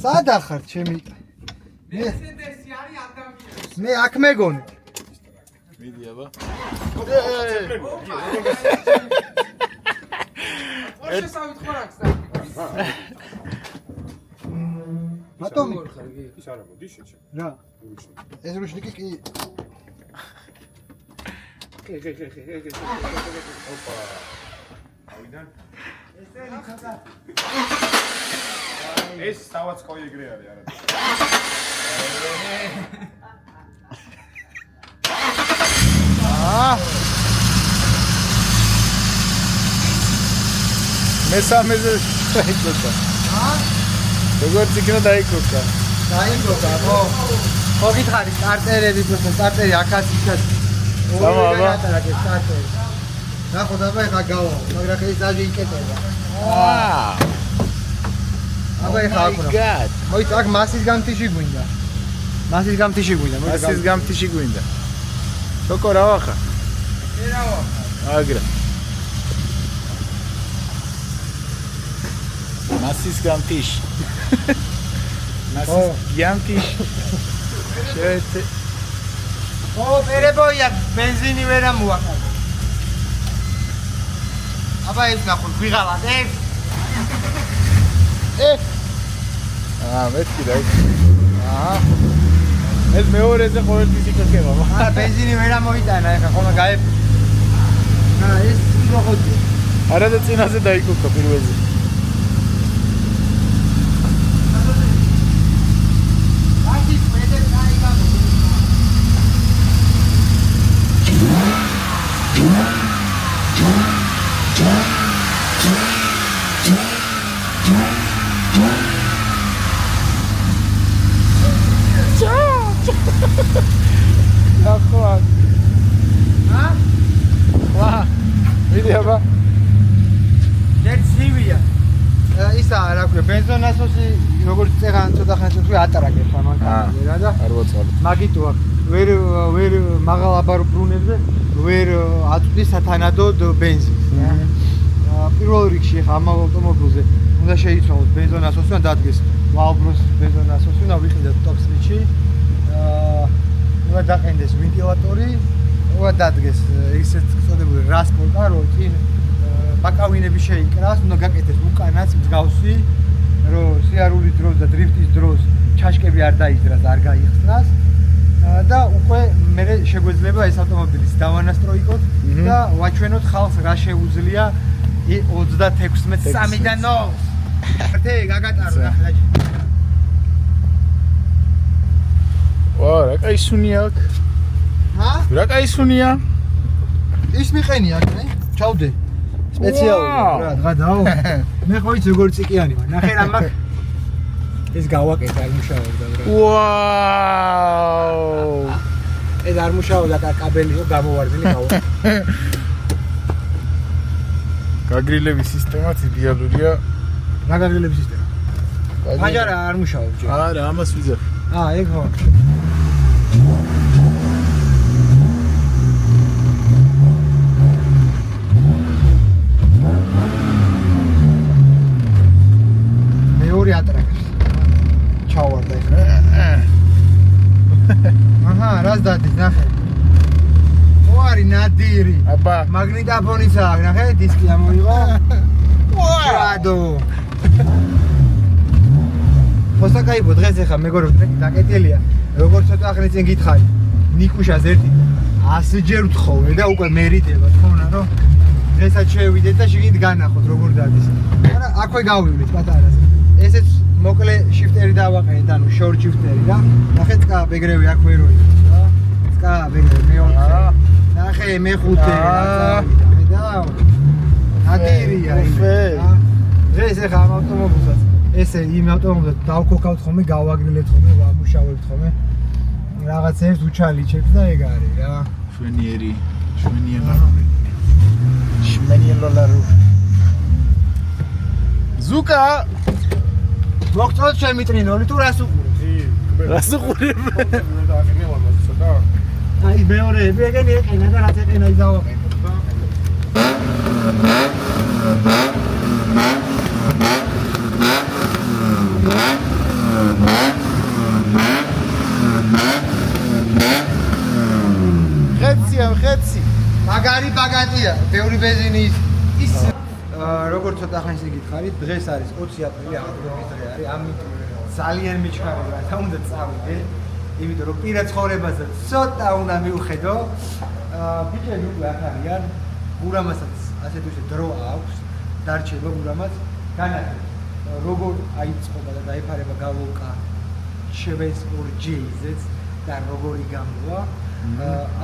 სად ახარ ჩემი? მერსედესი არის ადამიანი. მე აქ მეგონი. მიდიაბა. ოშესავით ხარ აქ ბატონი ის არა მოდი შეჭე. რა? ეს რუშნიკი კი ოპა. ავიდან. ესენი ხადა. ეს თავაც ყოი ეგრე არის არა. მესამეზე დაიქოქა. როგორც იქნა დაიქოქა. დაიქოქა, ხო. ხო გითხარი სტარტერები პროცესი, სტარტერი აქაც იქაც. აბა. სტარტერი. ნახოთ აბა ეხა გავა, მაგრამ ეს აჟი იკეტება. აბა ეხა აქ რა. მოიცა აქ მასის გამთიში გვინდა. მასის გამთიში გვინდა. სოკო რა ვახა? რა ვახა? აგრა. მასის გამთიში. მასის გამთიში. შეეთე. ო, პერებოია, бенზინი ვერ ამოაყარ. აბა ეს ნახო, გვიღალად ეს. მეთქი და ეს მეორეზე ყოველთვის იქნება. бенზინი ვერ ამოიტანა, ეხა ხომ გაებ. ეს მოხოდი. არა და წინაზე დაიქოქა პირველზე. ახლა. მიდიაბა. დერცივია. ისა რა ქვია, ბენზონასოსი როგორც წეგან ცოტა ხანს თქვი ატარაგებს ამ მანქანაზე რა და არ ვაწვალე. მაგიტო აქ ვერ მაღალ აბარ ბრუნებზე ვერ აწვდის სათანადოდ ბენზინს რა. პირველ რიგში ხა ამ ავტომობილზე უნდა შეიცვალოს ბენზონასოსი და დადგეს ვალბროს ბენზონასოსი და ვიყიდათ ტოპ სვიჩი. უნდა დაყენდეს ვენტილატორი, უნდა დადგეს ისეთ წოდებული რასპორტა, რომ წინ ბაკავინები შეიკრას, უნდა გაკეთდეს უკანაც მსგავსი, რომ სიარულის დროს და დრიფტის დროს ჩაშკები არ დაიძრას, არ გაიხსნას და უკვე მე შეგვეძლება ეს ავტომობილის დავანასტროიკოთ და ვაჩვენოთ ხალხს რა შეუძლია 36-3-დან 0. არტე გაგატარო ნახე. ვა, რა კაი სუნი აქვს. ჰა? რა кайსუნია? ის მიყენია, ნე? ჩავდე. სპეციალურად რა, დღადაო. მე ხო იცი როგორ ციკიანი ვარ. ნახე რა მაგ ეს გავაკეთე არ მუშაობდა რა. ვაუ! ეს არ მუშაობდა კაბელიო გამოვარდნილი გავაკეთე. გაგრილების სისტემაც იდეალურია. რა გაგრილების სისტემა? მაჯარა არ მუშაობს ჯერ. არა, ამას ვიძახ. ეგ ხო. მეორე ატრაკს. ჩავარდა ეხლა. აჰა, რას დადის, ნახე. ოარი ნადირი. აბა, მაგნიტოფონიც აქვს, ნახე, დისკი ამოიღო. ვაადო. ხოსა кайბო დღეს ეხა მეგორო ტრეკი დაკეტილია. როგორც ცოტა ხნის წინ გითხარი. ნიკუშას ერთი 100 ჯერ ვთხოვე და უკვე მერიდება თქონა რომ დღესაც შევიდეთ და შეგით განახოთ როგორ დადის. არა, აქვე გავივლით პატარაზე. ესეც მოკლე შიფტერი დავაყენეთ, ანუ შორტ შიფტერი და ნახე წკა ბეგრევი აქვე რო იყო რა. წკა ბეგრევი მეოთხე. ნახე მეხუთე რა წავიდა. და ნადირია უფე. დღეს ეხა ამ ავტომობილსაც ესე იმ ავტომობილს დავქოქავთ ხომე, გავაგრილეთ ხომე, ვამუშავებთ ხომე. რაღაცებს უჩალიჩებთ და ეგ არის რა. შვენიერი ლოლარო. ზუკა, მოგწოდოთ ჩემი ტრინოლი თუ რას უყურებს? რას უყურებ? აი მეორეები ეგენი ეყენა და რაც ეყენა ის დავაყენებ. ხეცი. მაგარი ბაგატია, ბევრი ბენზინი ის როგორც ცოტა ხანს იგითხარით, დღეს არის 20 აპრილი, აღდგომის დღე არის, ამიტომ ძალიან მიჩქარება, რა უნდა წავიდე, იმიტომ რომ პირად ცხოვრებაზე ცოტა უნდა მივხედო. ბიჭები უკვე აქ არიან, გურამასაც ასე თუ ისე დრო აქვს, დარჩება გურამაც, განაგებ როგორ აიწყობა და დაიფარება გალოკა ჩვენს 4G-ზეც და როგორი გამოვა.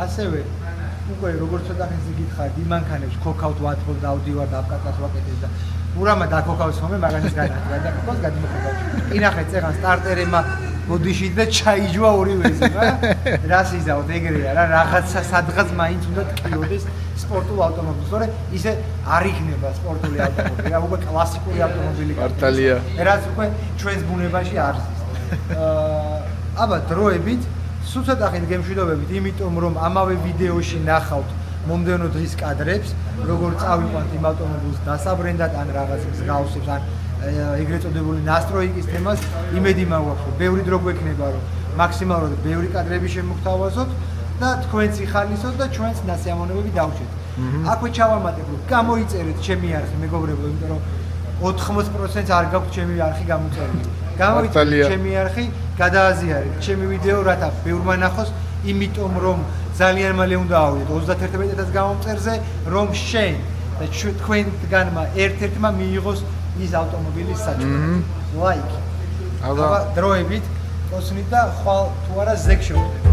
ასევე უკვე როგორც ცოტა ხანს იგითხარით, იმანქანებს ქოქავთ ვათხოვ დავდივარ და აპკაკას ვაკეთებ და ურამა დაქოქავს ხოლმე, მაგასაც განაგებ და ქოქავს გადმოხებავ. ინახეთ წეღან სტარტერემა ბოდიში და ჩაიჯვა ორივეზე, რა. რას იზავთ ეგრეა რა, რაღაცა სადღაც მაინც უნდა ტკიოდეს სპორტულ ავტომობილს, თორე ისე არ იქნება სპორტული ავტომობილი, რა უკვე კლასიკური ავტომობილი მართალია. რაც უკვე ჩვენს ბუნებაში არ ზის. აბა დროებით სულ ცოტა ხნით გემშვიდობებით, იმიტომ რომ ამავე ვიდეოში ნახავთ მომდევნო დღის კადრებს, როგორ წავიყვანთ იმ ავტომობილს დასაბრენდად ან რაღაც მსგავსებს, ან ეგრეთ წოდებული ნასტროიკის თემას, იმედი მაქვს, რომ ბევრი დრო გვექნება, რომ მაქსიმალურად ბევრი კადრები შემოგთავაზოთ და თქვენც იხალისოთ და ჩვენც ნასიამოვნებები დავჭერთ. აქვე ჩავამატებ, რომ გამოიწერეთ ჩემი არხი, მეგობრებო, იმიტომ რომ 80% არ გაქვთ ჩემი არხი გამოწერილი. გამოიწერეთ ჩემი არხი, გადააზიარეთ ჩემი ვიდეო, რათა ბევრმა ნახოს, იმიტომ რომ ძალიან მალე უნდა ავიდეთ 31.000 გამომწერზე, რომ შენ და თქვენგანმა ერთ-ერთმა მიიღოს ის ავტომობილის საჭირო. ლაიქი. აბა დროებით კოსნით და ხვალ თუ არა ზეგ შევდეთ.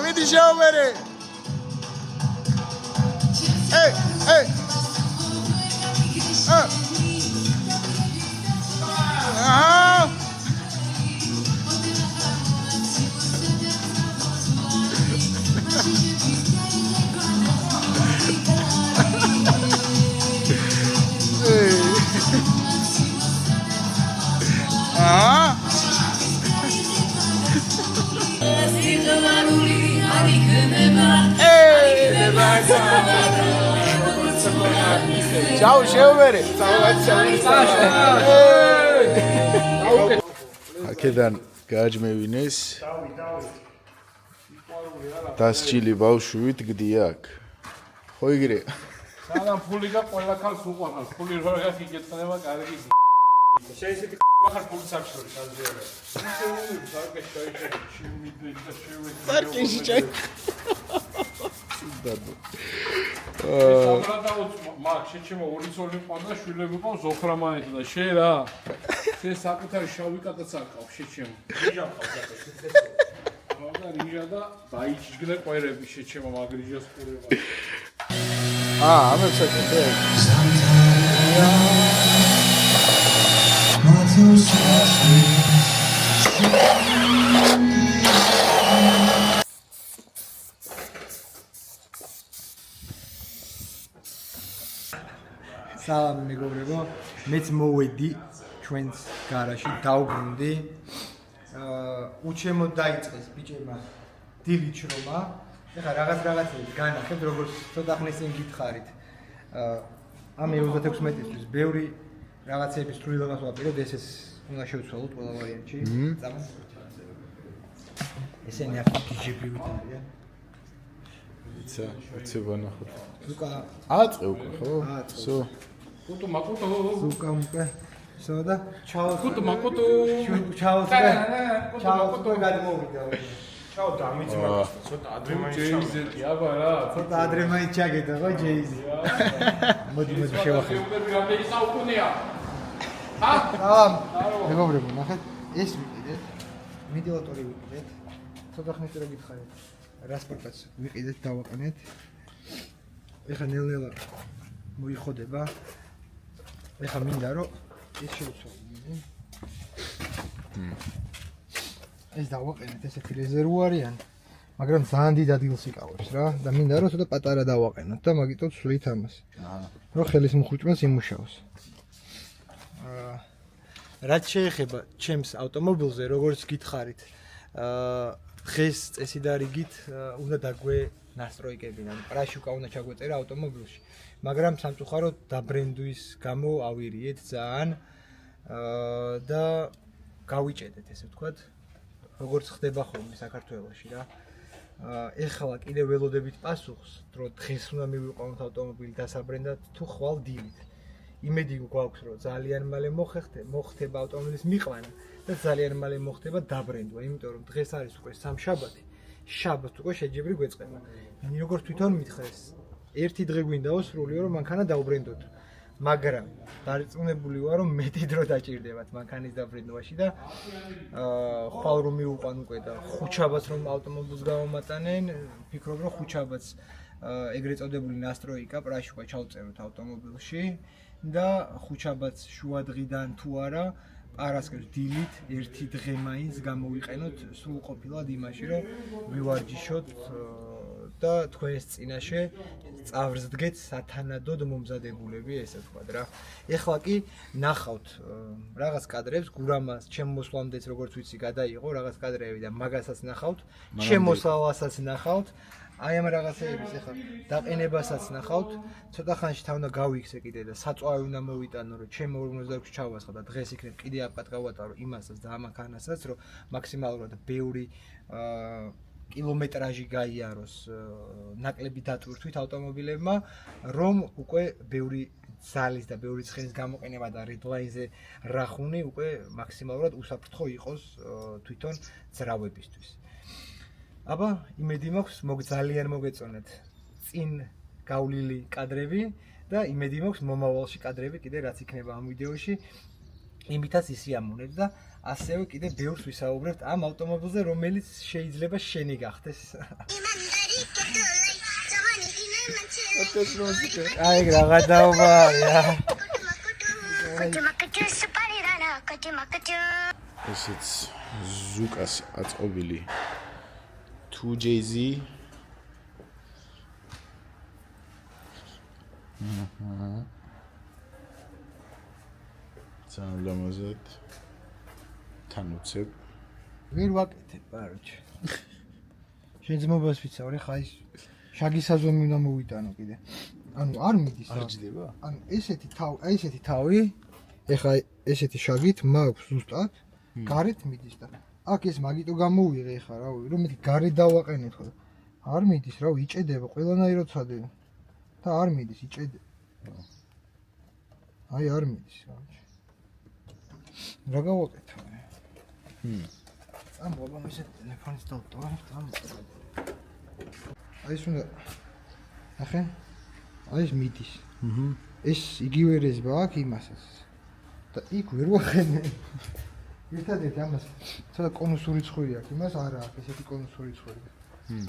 მიდი შევმერე. Hey. Ciao, შევმერე. აქედან გააჯმევინეს. დასჭილი ბავშვით გდია აქ. ხო იგრე? სანამ ფული და ყველა ქალს უყვარს. ფული რო რაღაც იგეცნება კარგი. შენ ისეთი ხარ ფული სამშორის აზრიანად. ისე უნდა სარკეში ჩაიჭერე, შემიდრე და შევედი. სარკეში ჩაი. მაგ შეჩემო ორი ცოლი ყავდა შვილები ყავს ოხრამანეთ და შე რა შენ საკუთარი შავი კატაც არ ყავს შეჩემო რიჟა ყავს და რიჟა და დაიჭგრე ყვერები შეჩემო მაგ რიჟას ყურება ამებს აკეთე სალამი მეგობრებო, მეც მოვედი ჩვენს გარაჟში, დავბრუნდი. უჩემოდ დაიწყეს ბიჭებმა დილით შრომა. ეხლა რაღაცები განახეთ, როგორც ცოტა ხნის წინ გითხარით. ამ 36 ბევრი რაღაცების სრულიად ვაპირებთ, ესეც უნდა შევცვალოთ ყველა ვარიანტში. ესენი აფიჯები ვიტანიან. იცი ბანახოთ. უკა აწყე უკვე ხო? სო. კუტუ მაკუტუ უკა უკვე. სოდა ჩაო. კუტუ მაკუტუ. ჩაო. ჩაო გადმოვიდა. ჩაო დამიძმა. ცოტა ადრე მაინც ჯეიზეთი აბა რა. ცოტა ადრე მაინც ჩაგედა ხო ჯეიზი. მოდი შევახე. რამდენი საუკუნეა? ჰა? მეგობრებო, ნახეთ, ეს ვიყიდეთ. ვიდეოტორი ვიყიდეთ. ცოტა ხნის წინ გითხარით. რასპორტაც ვიყიდეთ, დავაყენეთ. ეხლა ნელ-ნელა მოიხოდება. ეხლა მინდა რომ ეს შევცვალო. ეს დავაყენეთ, ესეთი რეზერვუარიან, მაგრამ ძალიან დიდ ადგილს იკავებს რა და მინდა რომ ცოტა პატარა დავაყენოთ და მაგიტო ვსვლით ამას. რომ ხელის მუხრუჭმას იმუშაოს. რაც შეეხება ჩემს ავტომობილზე, როგორც გითხარით, დღეს წესი და რიგით უნდა დაგვენასტროიკებინა. პრაიშუკა უნდა ჩაგვეწერა ავტომობილში. მაგრამ სამწუხაროდ დაბრენდვის გამო ავირიეთ ძალიან და გავიჭედეთ ესე ვთქვათ. როგორც ხდება ხოლმე საქართველოში რა. ეხლა კიდე ველოდებით პასუხს, რომ დღეს უნდა მივიყვანოთ ავტომობილი დასაბრენდად თუ ხვალ დილით. იმედი გვაქვს, რომ ძალიან მალე მოხდება ავტომობილის მიყვანა და ძალიან მალე მოხდება დაბრენდვა, იმიტომ რომ დღეს არის უკვე სამშაბათი. შაბათს უკვე შეჯიბრი გვეწყება. როგორც თვითონ მითხრეს, ერთი დღე გვინდაო სრულიო რომ მანქანა დავბრენდოთ. მაგრამ დარწმუნებული ვარ რომ მეტი დრო დაჭირდებათ მანქანის დაბრენდვაში და ხვალ რომ მივუყვან უკვე და ხუჩაბაც რომ ავტომობილს გავამატანენ, ვფიქრობ რომ ხუჩაბაც ეგრეთ წოდებული ნასტროიკა პრაიშუკა ჩავწეროთ ავტომობილში და ხუჩაბაც შუადღიდან თუ არა პარასკევს დილით ერთი დღე მაინც გამოვიყენოთ სრულყოფილად იმაში რომ ვივარჯიშოთ და თქვენს წინაშე წავსდგეთ სათანადოდ მომზადებულები ესე ვთქვათ რა. ეხლა კი ნახავთ რაღაც კადრებს, გურამას ჩემ მოსვლამდეც როგორც ვიცი გადაიღო რაღაც კადრები და მაგასაც ნახავთ, შემოსავალსაც ნახავთ. აი ამ რაღაცეების ეხლა დაყენებასაც ნახავთ. ცოტა ხანში თან უნდა გავიქცე კიდე და საწვავი უნდა მოვიტანო, რომ ჩემ 46 ჩავასხა და დღეს იქნებ კიდე აპატ გავატარო იმასაც და ამანქანასაც, რომ მაქსიმალურად ბევრი კილომეტრაჟი გაიაროს ნაკლები დატვირთვით ავტომობილებმა, რომ უკვე ბევრი ძალის და ბევრი ცხენის გამოყენება და რედლაინზე რახუნი უკვე მაქსიმალურად უსაფრთხო იყოს თვითონ ძრავებისთვის. აბა, იმედი მაქვს, ძალიან მოგეწონეთ წინ გავლილი კადრები და იმედი მაქვს მომავალში კადრები კიდე რაც იქნება ამ ვიდეოში, იმითაც ისიამოვნებთ და ასევე კიდე ბევრს ვისაუბრებთ ამ ავტომობილზე, რომელიც შეიძლება შენი გახდეს. აი, რაღაცაობაა. ესეც ზუკას აწყობილი 2JZ ძალიან თან უცებ ვერ ვაკეთებ, ბაროჩ. შენ ძმობას ვიცავ, ხა ის შაგისაზომი უნდა მოვიტანო კიდე. ანუ არ მიდის რა. არ ჯდება? ანუ ესეთი თავი, აი ესეთი თავი, ეხა ესეთი შაგით მაქვს ზუსტად, გარეთ მიდის და აქ ეს მაგიტო გამოვიღე ხა რა, რომ მე გარეთ დავაყენოთ ხო. არ მიდის რა, იჭედება ყველანაირად ცადე. და არ მიდის იჭედე. აი არ მიდის რა. რა გავაკეთო? ამ ბოლომ ისე ტელეფონის დავტოვებ და აი ეს უნდა ახე აი ეს მიდის. ეს იგივე რეზბა აქვს იმასაც. და იქ ვერ ვახენე. ერთადერთი ამას ცოტა კონუსური ცხვირი აქვს, იმას არა აქვს ესეთი კონუსური ცხვირი.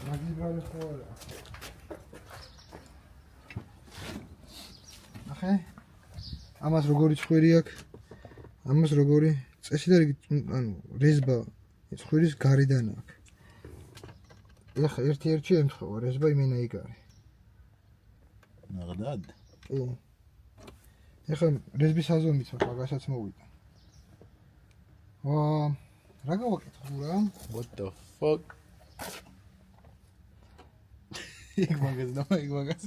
მაგის ბრავი ხო არა. ახე ამას როგორი ცხვირი აქვს? ამას როგორი წესი და ანუ რეზბა ცხვირის გარედან აქვს. ეხა ერთ-ერთი ემთხვევა რეზბა იმენაიგარი. ნაღდად? კი. ეხა რეზბის აზომიც მაგასაც მოვიდა. რა გავაკეთო რა? What the fuck? იქ მაგას.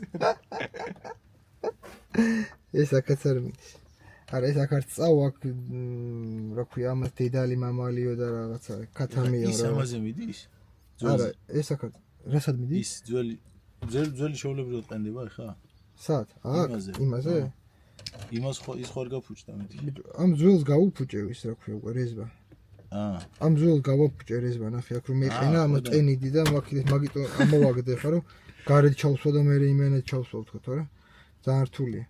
ეს აქაც არ მიდის. არა ეს აქ არ წავა აქ რა ქვია ამას დედალი მამალიო და რაღაცა ქათამიო რა. ის ამაზე მიდის? არა ეს აქაც რასად მიდის? ის ძველი შოულებრივად ყენდება ხა? სად? აქ იმაზე? იმას ხო ის ხوار გაფუჭდა მეტი. ამ ძველს გავუფუჭე ის რა ქვია უკვე რეზბა. ამ ძველს გავაფუჭე რეზბა ნახე აქ რომ მეყენა ამას ყენიდი და მაგიტო ამოვაგდე ხა რომ გარეთ ჩავსვა და მე იმენად ჩავსვა თქო რა. ძალიან რთულია.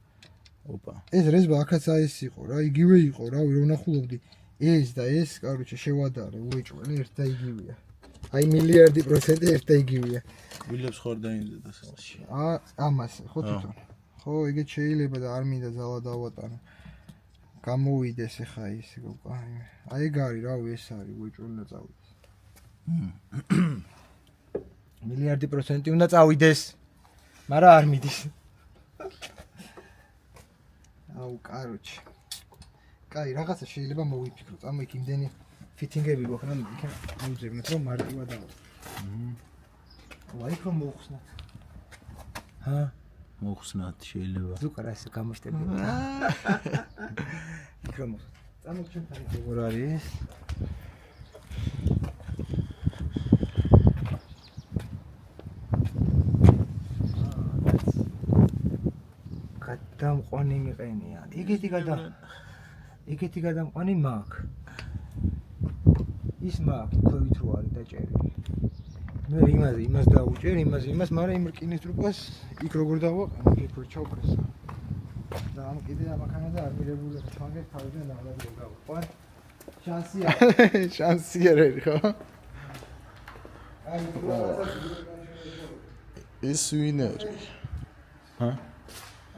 ოპა. ეს რეზბა აქაც აი ეს იყო რა, იგივე იყო რა, რომ ნახულობდი ეს და ეს, კაროჩე შევადარე, უეჭველი ერთ და იგივეა. აი მილიარდი პროცენტი ერთ და იგივეა. ვილებს ხარ დაიმზადა სასში. ამას ხო თვითონ. ხო, ეგეც შეიძლება და არ მინდა ძალა დავატანო. გამოვიდეს ახლა ის აი ეგ არის რავი ეს არის უეჭველი და წავიდეს. მილიარდი პროცენტი უნდა წავიდეს. მაგრამ არ მიდის. აუ კაროჩე. კაი, რაღაცა შეიძლება მოვიფიქროთ. ამ იქ იმდენი ფიტინგები გვაქვს, რომ იქ მოვძებნოთ, რომ მარტივად დავა. აი რომ მოხსნათ. მოხსნათ შეიძლება. ზუკა რა ისე გამოშტებია. იქ რომ მოხსნათ. წამოჩემთან როგორ არის? გადამყვანი მიყენია. ეგეთი გადამყვანი მაქვს. ის მაქვს, ქვევით რო არის დაჭერილი. მე იმას დაუჭერ, იმას, მაგრამ იმ რკინის ტრუპას იქ როგორ დავაყენო, იქ რო ჩავკრესა. და ამ კიდე ამახანა და არ მირებული ხა ჩანგე თავიდან აღადგენ გავყვან. შანსია. შანსია რა ხო? აი ეს ვინერი.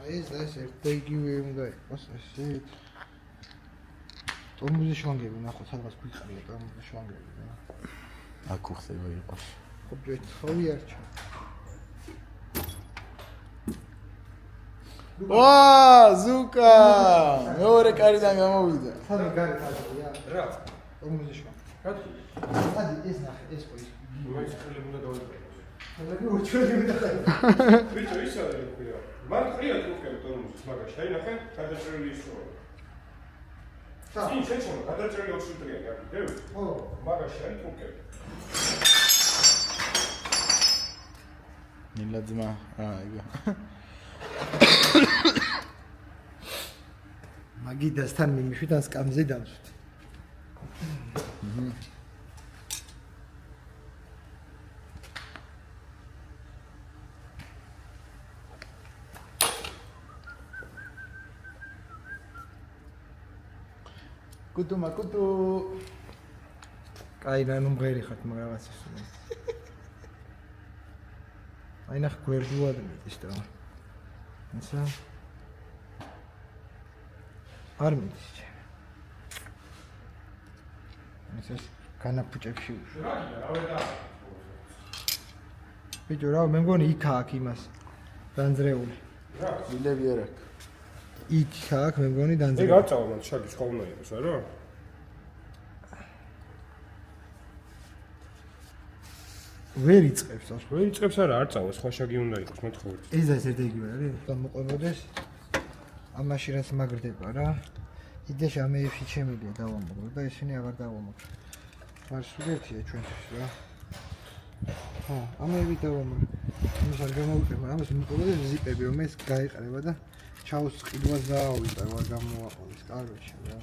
ეს ერთ იგივე უნდა იყოს ესე. ტორმუზი შვანგები ნახო, სადღაც გვიყრია ტორმუზი შვანგები რა. აქ ხდება იყოს. ხო ბეჭხოვი არჩა. ზუკა! მეორე კარიდან გამოვიდა. სად გარეთ არის რა? ტორმუზი შვანგი. გადი ეს ნახე, ეს ყო ის. მოიც ხელი უნდა დავიწყო. ხელი უჩვენი უნდა ხელი. ბიჭო ის არის ხია. მან ხია თუკე ტორმუზის მაგაში. აი ნახე, გადაჭრილი ისო. წინ შეჭონა, გადაჭრილი 20 წლიანი არის, დევი? ხო, მაგაში არის თუკე. ნილაძმა, იგო. მაგიდასთან მიმიშვიდან სკამზე დავსვით. კუტუ. კაი, ნუ მღერი ხართ მაგ რაღაცას. აი ნახე გვერდულად მიდის და. ისა არ მიდის. ეს განაფუჭებში უშვა. ბიჭო რა მე მგონი იქ აქვს იმას დანძრეული. რა? ვილები არ აქვს. იქ აქვს მე მგონი ეგ დანძრეული. არ წავა მან შაგი სხვა უნდა იყოს, არა? ვერ იწყებს ახლა. ვერ იწყებს არა, არ წავა, სხვა შაგი უნდა იყოს, მეთხოვეთ. ეს ერთ იგივე არის. გამოყენოდეს. ამაში რაც მაგრდება რა. იდეაში ამეებში შემიძლია დავამაგრო და ისინი აღარ დავამაგრო. მაგრამ სულ ერთია ჩვენთვის რა. ამეები დავამაგრო. იმის არ გამოვიყენებ, მაგრამ ეს მიყოლოდა ზიპები, რომ ეს გაიყრება და ჩაუს ყიდვას დაავიწა, არ გამოაყოლეს, კაროჩე რა.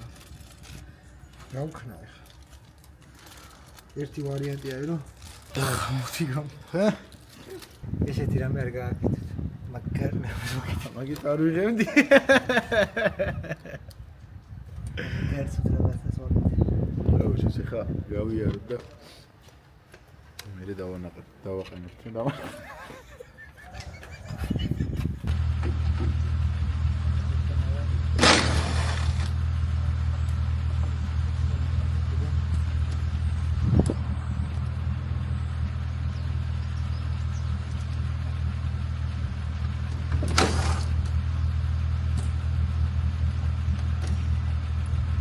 რა ვქნა ახლა? ერთი ვარიანტი არის, რომ მოვთი გამ. ხა? ესეთი რამე არ გააკეთეთ. მაგრამ მაგით არ ვიღებდი. გერც უბრალოდ აუ შეხა გავიარო და მე დავაყენებ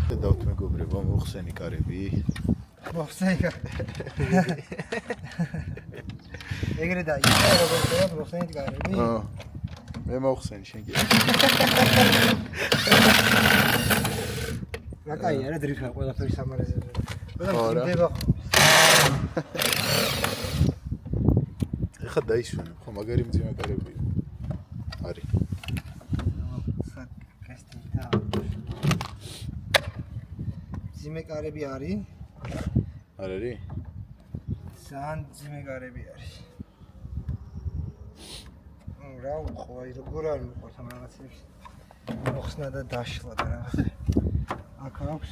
და დავთმეგობრებო მოხსენი კარები მოხსენი ეგრე და იქა როგორ ხდება მოხსენი კარები მე მოხსენი შენ კი რა კაი არა დრიფა ყველაფერი სამარეზზე ყველა ეხა დაისვენებ ხო მაგარი მძიმე კარები არის ძიმე კარები არის? არ არის? ძალიან ძიმე კარები არის. რა უყო, აი როგორ არ მიყვარს ამ რაღაცებს. მოხსნა და დაშლა და რაღაცა. აქ აქვს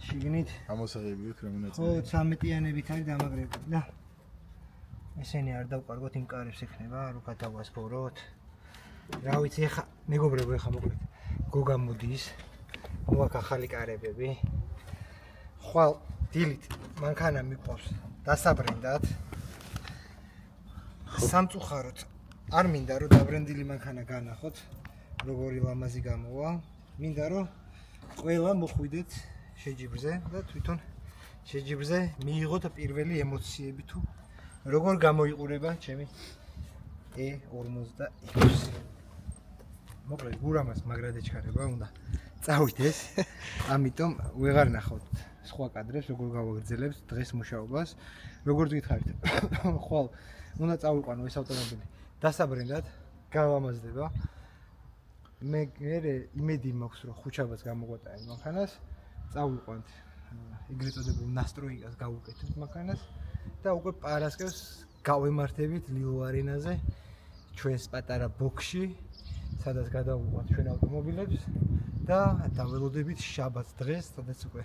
შიგნით ამოსაღები აქვს რა მონაწილე. ხო, 13-იანებით არის დამაგრებული და ესენი არ დავყარგოთ იმ კარებს ექნება, რო გადავასფოროთ. რა ვიცი, ეხა მეგობრებო, ეხა მოკლედ. გოგა მოდის. მოაქვს ახალი კარებები. ხვალ დილით მანქანა მიყვავს დასაბრენდად. სამწუხაროდ არ მინდა რომ დაბრენდილი მანქანა განახოთ. როგორი ლამაზი გამოვა. მინდა რომ ყველა მოხვიდეთ შეჯიბრზე და თვითონ შეჯიბრზე მიიღოთ პირველი ემოციები თუ როგორ გამოიყურება ჩემი E46. მოკლედ გურამას მაგრადეჩქარება უნდა წავიდეს. ამიტომ ვეღარ ნახავთ სხვა კადრებს, როგორ გავაგრძელებთ დღეს მუშაობას. როგორც გითხარით, ხვალ უნდა წავიყვანო ეს ავტომობილი დასაბრენდად, გავამაზდება. მე იმედი მაქვს, რომ ხუჩაბას გამოგვატაენ მანქანას, წავიყვანთ ეგრეთ წოდებულ ნასტროიკას გავუკეთებთ მანქანას და უკვე პარასკევს გავემართებით ლილო არენაზე ჩვენს პატარა ბოქსში, სადაც გადავიყვანთ ჩვენ ავტომობილებს და დაველოდებით შაბათს დღეს, სადაც უკვე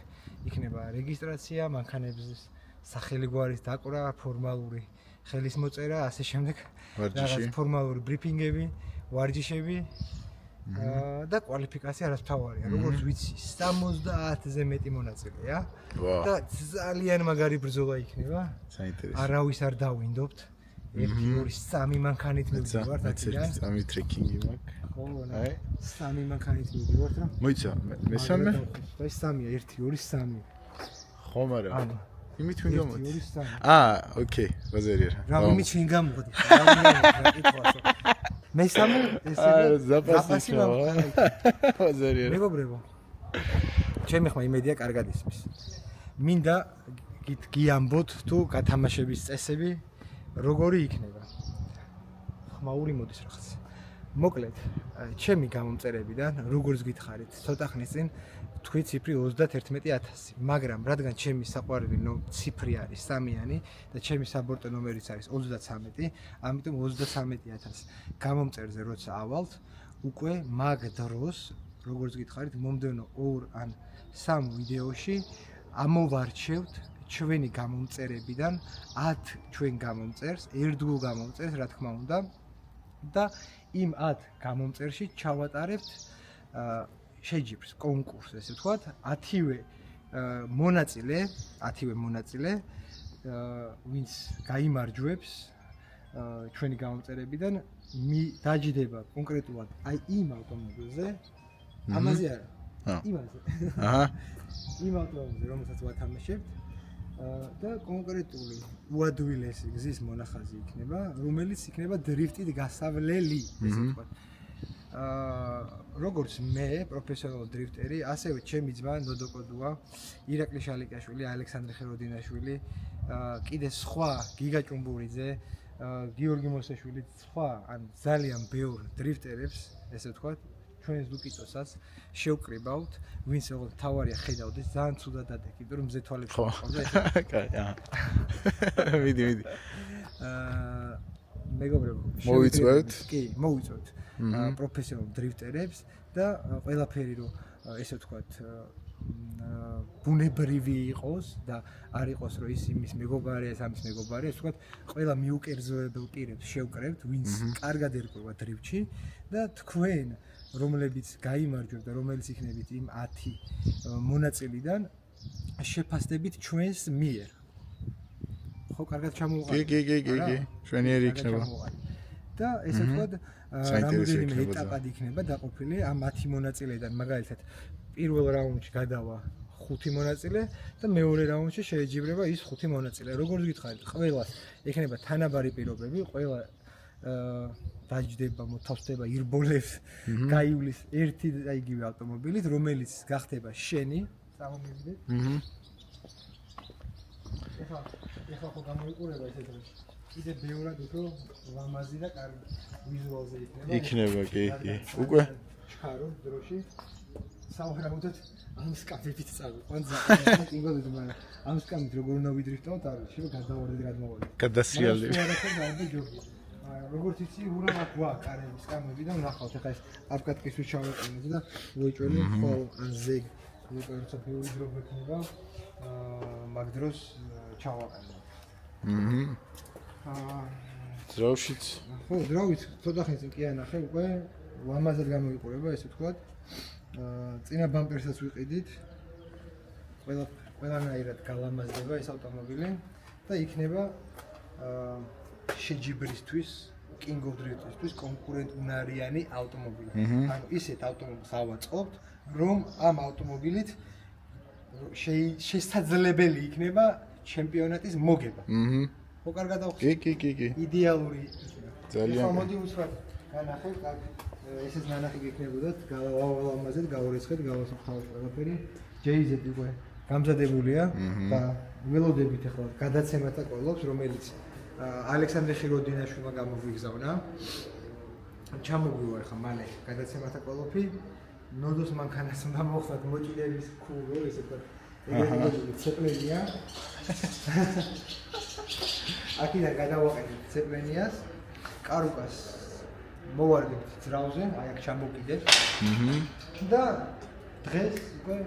იქნება რეგისტრაცია, მანქანების სახელი გვარის დაკვრა, ფორმალური ხელის მოწერა, ასე შემდეგ, რაღაც ფორმალური ბრიფინგები, ვარჯიშები და კვალიფიკაცია რაც მთავარია. როგორც ვიცი, 70-ზე მეტი მონაწილეა და ძალიან მაგარი ბრძოლა იქნება. საინტერესო. არავის არ დავინდობთ. 1, 2, 3 მანქანით მივიდივართ აქედან. 3 ტრეკინგი მაქვს. ხო, აი, 3 მანქანით მივიდივართ რა. მოიცა, მესამე? და 3-ია, 1, 2, 3. ხო, მაგრამ. ანუ იმით ვინ გამოდი? 1, 2, 3. ოკეი, ბაზარი არა. რა იმით ვინ გამოდი? რა კითხვასო. მესამე ესე ზაპასი ბაზარი არა. მეგობრებო. ჩემი ხმა იმედია კარგად ისმის. მინდა გიამბოთ თუ გათამაშების წესები როგორი იქნება. ხმაური მოდის რაღაც. მოკლედ, ჩემი გამომწერებიდან, როგორც გითხარით, ცოტა ხნის წინ თქვი ციფრი 31000, მაგრამ რადგან ჩემი საყვარელი ციფრი არის 3-იანი და ჩემი საბორტო ნომერიც არის 33, ამიტომ 33000 გამომწერზე როცა ავალთ, უკვე მაგ დროს, როგორც გითხარით, მომდევნო 2 ან 3 ვიდეოში ამოვარჩევთ ჩვენი გამომწერებიდან 10 ჩვენ გამომწერს, ერთგულ გამომწერს, რა თქმა უნდა. და იმ 10 გამომწერში ჩავატარებთ შეჯიბრს, კონკურსს, ესე ვთქვათ, 10-ვე მონაწილე, ვინც გაიმარჯვებს ჩვენი გამომწერებიდან, დაჯდება კონკრეტულად აი იმ ავტომობილზე, ამაზე არა, იმაზე. იმ ავტომობილზე, რომელსაც ვათამაშებთ. და კონკრეტული უადვილესი გზის მონახაზი იქნება, რომელიც იქნება დრიფტით გასავლელი, ესე ვთქვათ. როგორც მე, პროფესიონალი დრიფტერი, ასევე ჩემი ძმა ნოდოკოდუა, ირაკლი შალიკაშვილი, ალექსანდრე ხეროდინაშვილი, კიდე სხვა გიგა ჭუმბურიძე, გიორგი მოსაშვილიც სხვა, ან ძალიან ბევრ დრიფტერებს, ესე ვთქვათ, ჩვენს ლუკიტოსაც შევკრიბავთ, ვინც როგორ თავარია ხედავდეს, ძალიან ცუდად დადეკ, იმიტომ რომ მზე თვალებს ყავდა ესე. კაი, მიდი. მეგობრებო, მოვიწვევთ? კი, მოვიწვევთ. პროფესიონალ დრიფტერებს და ყველაფერი რომ ესე ვთქვათ ბუნებრივი იყოს და არ იყოს რომ ის იმის მეგობარია, ამის მეგობარია, ესე ვთქვათ, ყველა მიუკერძოებელ პირებს შევკრებთ, ვინც კარგად ერკვევა დრიფტში და თქვენ, რომლებიც გაიმარჯვებთ და რომელიც იქნებით იმ 10 მონაწილიდან შეფასდებით ჩვენს მიერ. ხო, კარგად ჩამოვუყარეთ. კი. ჩვენიერი იქნება. და ესე ვთქვათ, რამდენიმე ეტაპად იქნება დაყოფილი ამ 10 მონაწილეიდან, მაგალითად, პირველ რაუნდში გადავა 5 მონაწილე და მეორე რაუნდში შეეჯიბრება ის 5 მონაწილე. როგორც გითხარით, ყველას ექნება თანაბარი პირობები, ყველა დაჯდება, მოთავსდება, ირბოლებს, გაივლის ერთი და იგივე ავტომობილით, რომელიც გახდება შენი, წამომივიდეთ. ეხლა ხო გამოიყურება ესე დროს. კიდე ბევრად უფრო ლამაზი და კარგი ვიზუალზე იქნება, კი. უკვე ჩქარო დროში სავარაუდოდ ამ სკამებით წავიყვან ზოგადად მაგრამ ამ სკამით როგორ უნდა ვიდრიფტავთ არის შეიძლება გადავარდეთ გადმოვალეთ გადასრიალები როგორც იცი ურავ აქ ვა კარები სკამები და ნახავთ ეხლა ეს აფკატკისთვის ჩავეყენეთ და ვეჭველი ხო ან ზეგ როგორც ფიური დრო ვექნება მაგ დროს ჩავაყენო ძრავშიც ხო ძრავით ცოტა ხნის კი ანახე უკვე ლამაზად გამოიყურება ესე ვთქვათ წინა ბამპერსაც ვიყიდით. ყველანაირად გალამაზდება ეს ავტომობილი და იქნება შეჯიბრისთვის, King of Drift-ისთვის კონკურენტუნარიანი ავტომობილი. ანუ ისეთ ავტომობილს ავაწყობთ, რომ ამ ავტომობილით შესაძლებელი იქნება ჩემპიონატის მოგება. ხო, კარგად დავხსნით? კი. იდეალური. ძალიან. მოდი უსვათ. განახე, კარგი. ესეც ნანახი გიქნებოდათ, გავალამაზეთ, გავურეცხეთ, გავასახავთ ყველაფერი. JZ უკვე გამზადებულია და ველოდებით ახლა გადაცემათა ყოლობს, რომელიც ალექსანდრე ხიროდინაშვილმა გამოგვიგზავნა. ჩამოგვივა ახლა მალე გადაცემათა ყოლოფი. ნოდოს მანქანას უნდა მოხსნათ მოჭიდების ქურო, ესე ვთქვათ. ეგრეთი ცეპლენია. აქედან გადავაყენეთ ცეპლენიას, კარუკას მოვარდეთ ძრავზე, აი აქ ჩამოვიდეთ. და დღეს უკვე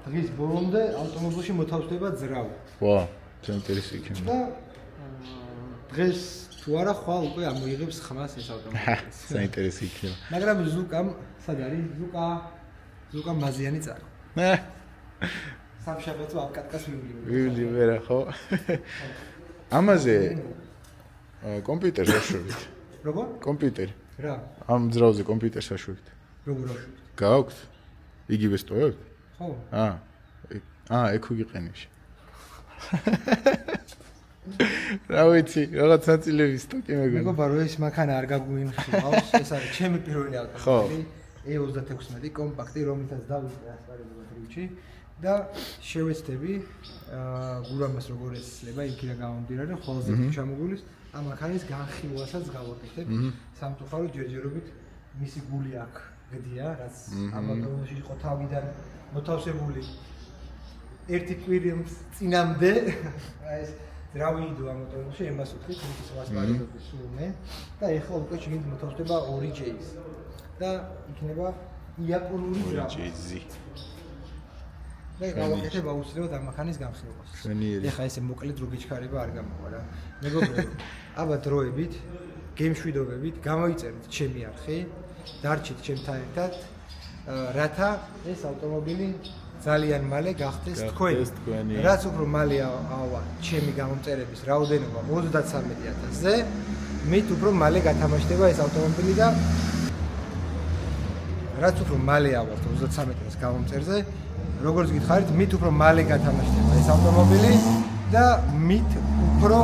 დღის ბოლომდე ავტომობილში მოთავსდება ძრავი. ვა, ინტერესი იქნება. და დღეს თუ არა ხვალ უკვე ამოიღებს ხმას ეს ავტომობილი. საინტერესო იქნება. მაგრამ ზუკამ სად არის? ზუკა მაზიანი წარ. სამშაბათო აფკატკას ვივლი ვერა ხო? ამაზე კომპიუტერს აშვებით. როგორ? კომპიუტერი. რა? ამ ძრავზე კომპიუტერს აშვებით. როგორ აშვებით? გააქვთ? იგივე სტოვებთ? ხო. ეგ ვიგიყენებში. რა ვიცი, რაღაც ნაწილების სტოკი მეგონა. მეგობარო, ეს მანქანა არ გაგვიმხილავს, ეს არის ჩემი პირველი ავტომობილი, E36 კომპაქტი, რომელთაც დავიწყე ასპარეზობა დრიფტში და შევეცდები გურამას როგორ ეცლება, იქიდან გამომდინარე, ხოლმე ჩამოგულის ამ მანქანის განხილვასაც გავაკეთებ. სამწუხაროდ ჯერჯერობით მისი გული აქ გდია, რაც ამ ავტომობილში იყო თავიდან მოთავსებული ერთი კვირის წინამდე, ეს ძრავიდო ამ ავტომობილში ემას ვთქვით, ის ასპარეზობის სულმე და ეხლა უკვე შეგიძლიათ მოთავსდება 2J-ს და იქნება იაპონური ძრავი. და გავაკეთებ აუცილებლად ამ მანქანის განხილვას. ეხლა ესე მოკლედ რო გიჩქარება არ გამოვა რა. მეგობრებო, აბა დროებით, გემშვიდობებით, გამოიწერეთ ჩემი არხი, დარჩით ჩემთან ერთად, რათა ეს ავტომობილი ძალიან მალე გახდეს თქვენი. რაც უფრო მალე ავა ჩემი გამომწერების რაოდენობა 33,000-ზე, მით უფრო მალე გათამაშდება ეს ავტომობილი და რაც უფრო მალე ავართ 33,000 გამომწერზე, როგორც გითხარით, მით უფრო მალე გათამაშდება ეს ავტომობილი და მით უფრო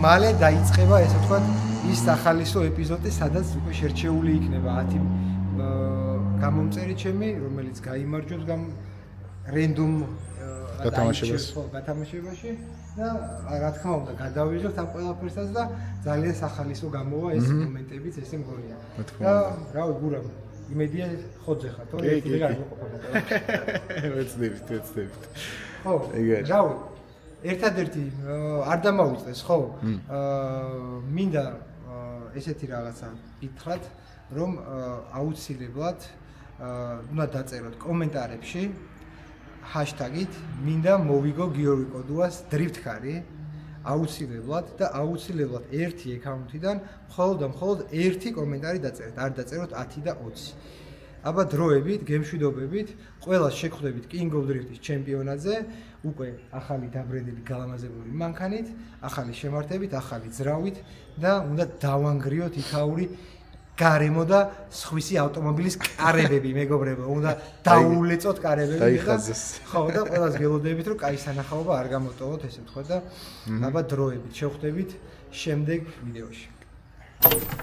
მალე დაიწყება, ესე ვთქვათ, ის სახალისო ეპიზოდი, სადაც უკვე შერჩეული იქნება 10 გამომწერი ჩემი, რომელიც გაიმარჯვებს რენდომ გათამაშებას. გათამაშებაში და რა თქმა უნდა გადავიღებთ ამ ყველაფერსაც და ძალიან სახალისო გამოვა ეს მომენტებიც ესე მგონია. და რავი გურამ იმედია ხოძე ხარ თორე ერთი ვეღარ მოყოფილიყო. ვეცდებით. ხო, რავი ერთადერთი არ დამავიწყდეს ხო? მინდა ესეთი რაღაცა გითხრათ, რომ აუცილებლად უნდა დაწეროთ კომენტარებში ჰაშტაგით მინდა მოვიგო გიორგი კოდუას დრიფტკარი აუცილებლად და აუცილებლად ერთი აკაუნტიდან მხოლოდ ერთი კომენტარი დაწერეთ, არ დაწეროთ 10 და 20. აბა დროებით, გემშვიდობებით, ყველას შეგხვდებით King of Drift-ის ჩემპიონატზე, უკვე ახალი დაბრენდილი გალამაზებული მანქანით, ახალი შემართებით, ახალი ძრავით და უნდა დავანგრიოთ იქაური გარემო და სხვისი ავტომობილის კარებები, მეგობრებო, უნდა დაულეწოთ კარებები და ხო და ყველას გელოდებით, რომ კაი სანახაობა არ გამოტოვოთ, ესე ვთქვა და აბა დროებით შევხვდებით შემდეგ ვიდეოში.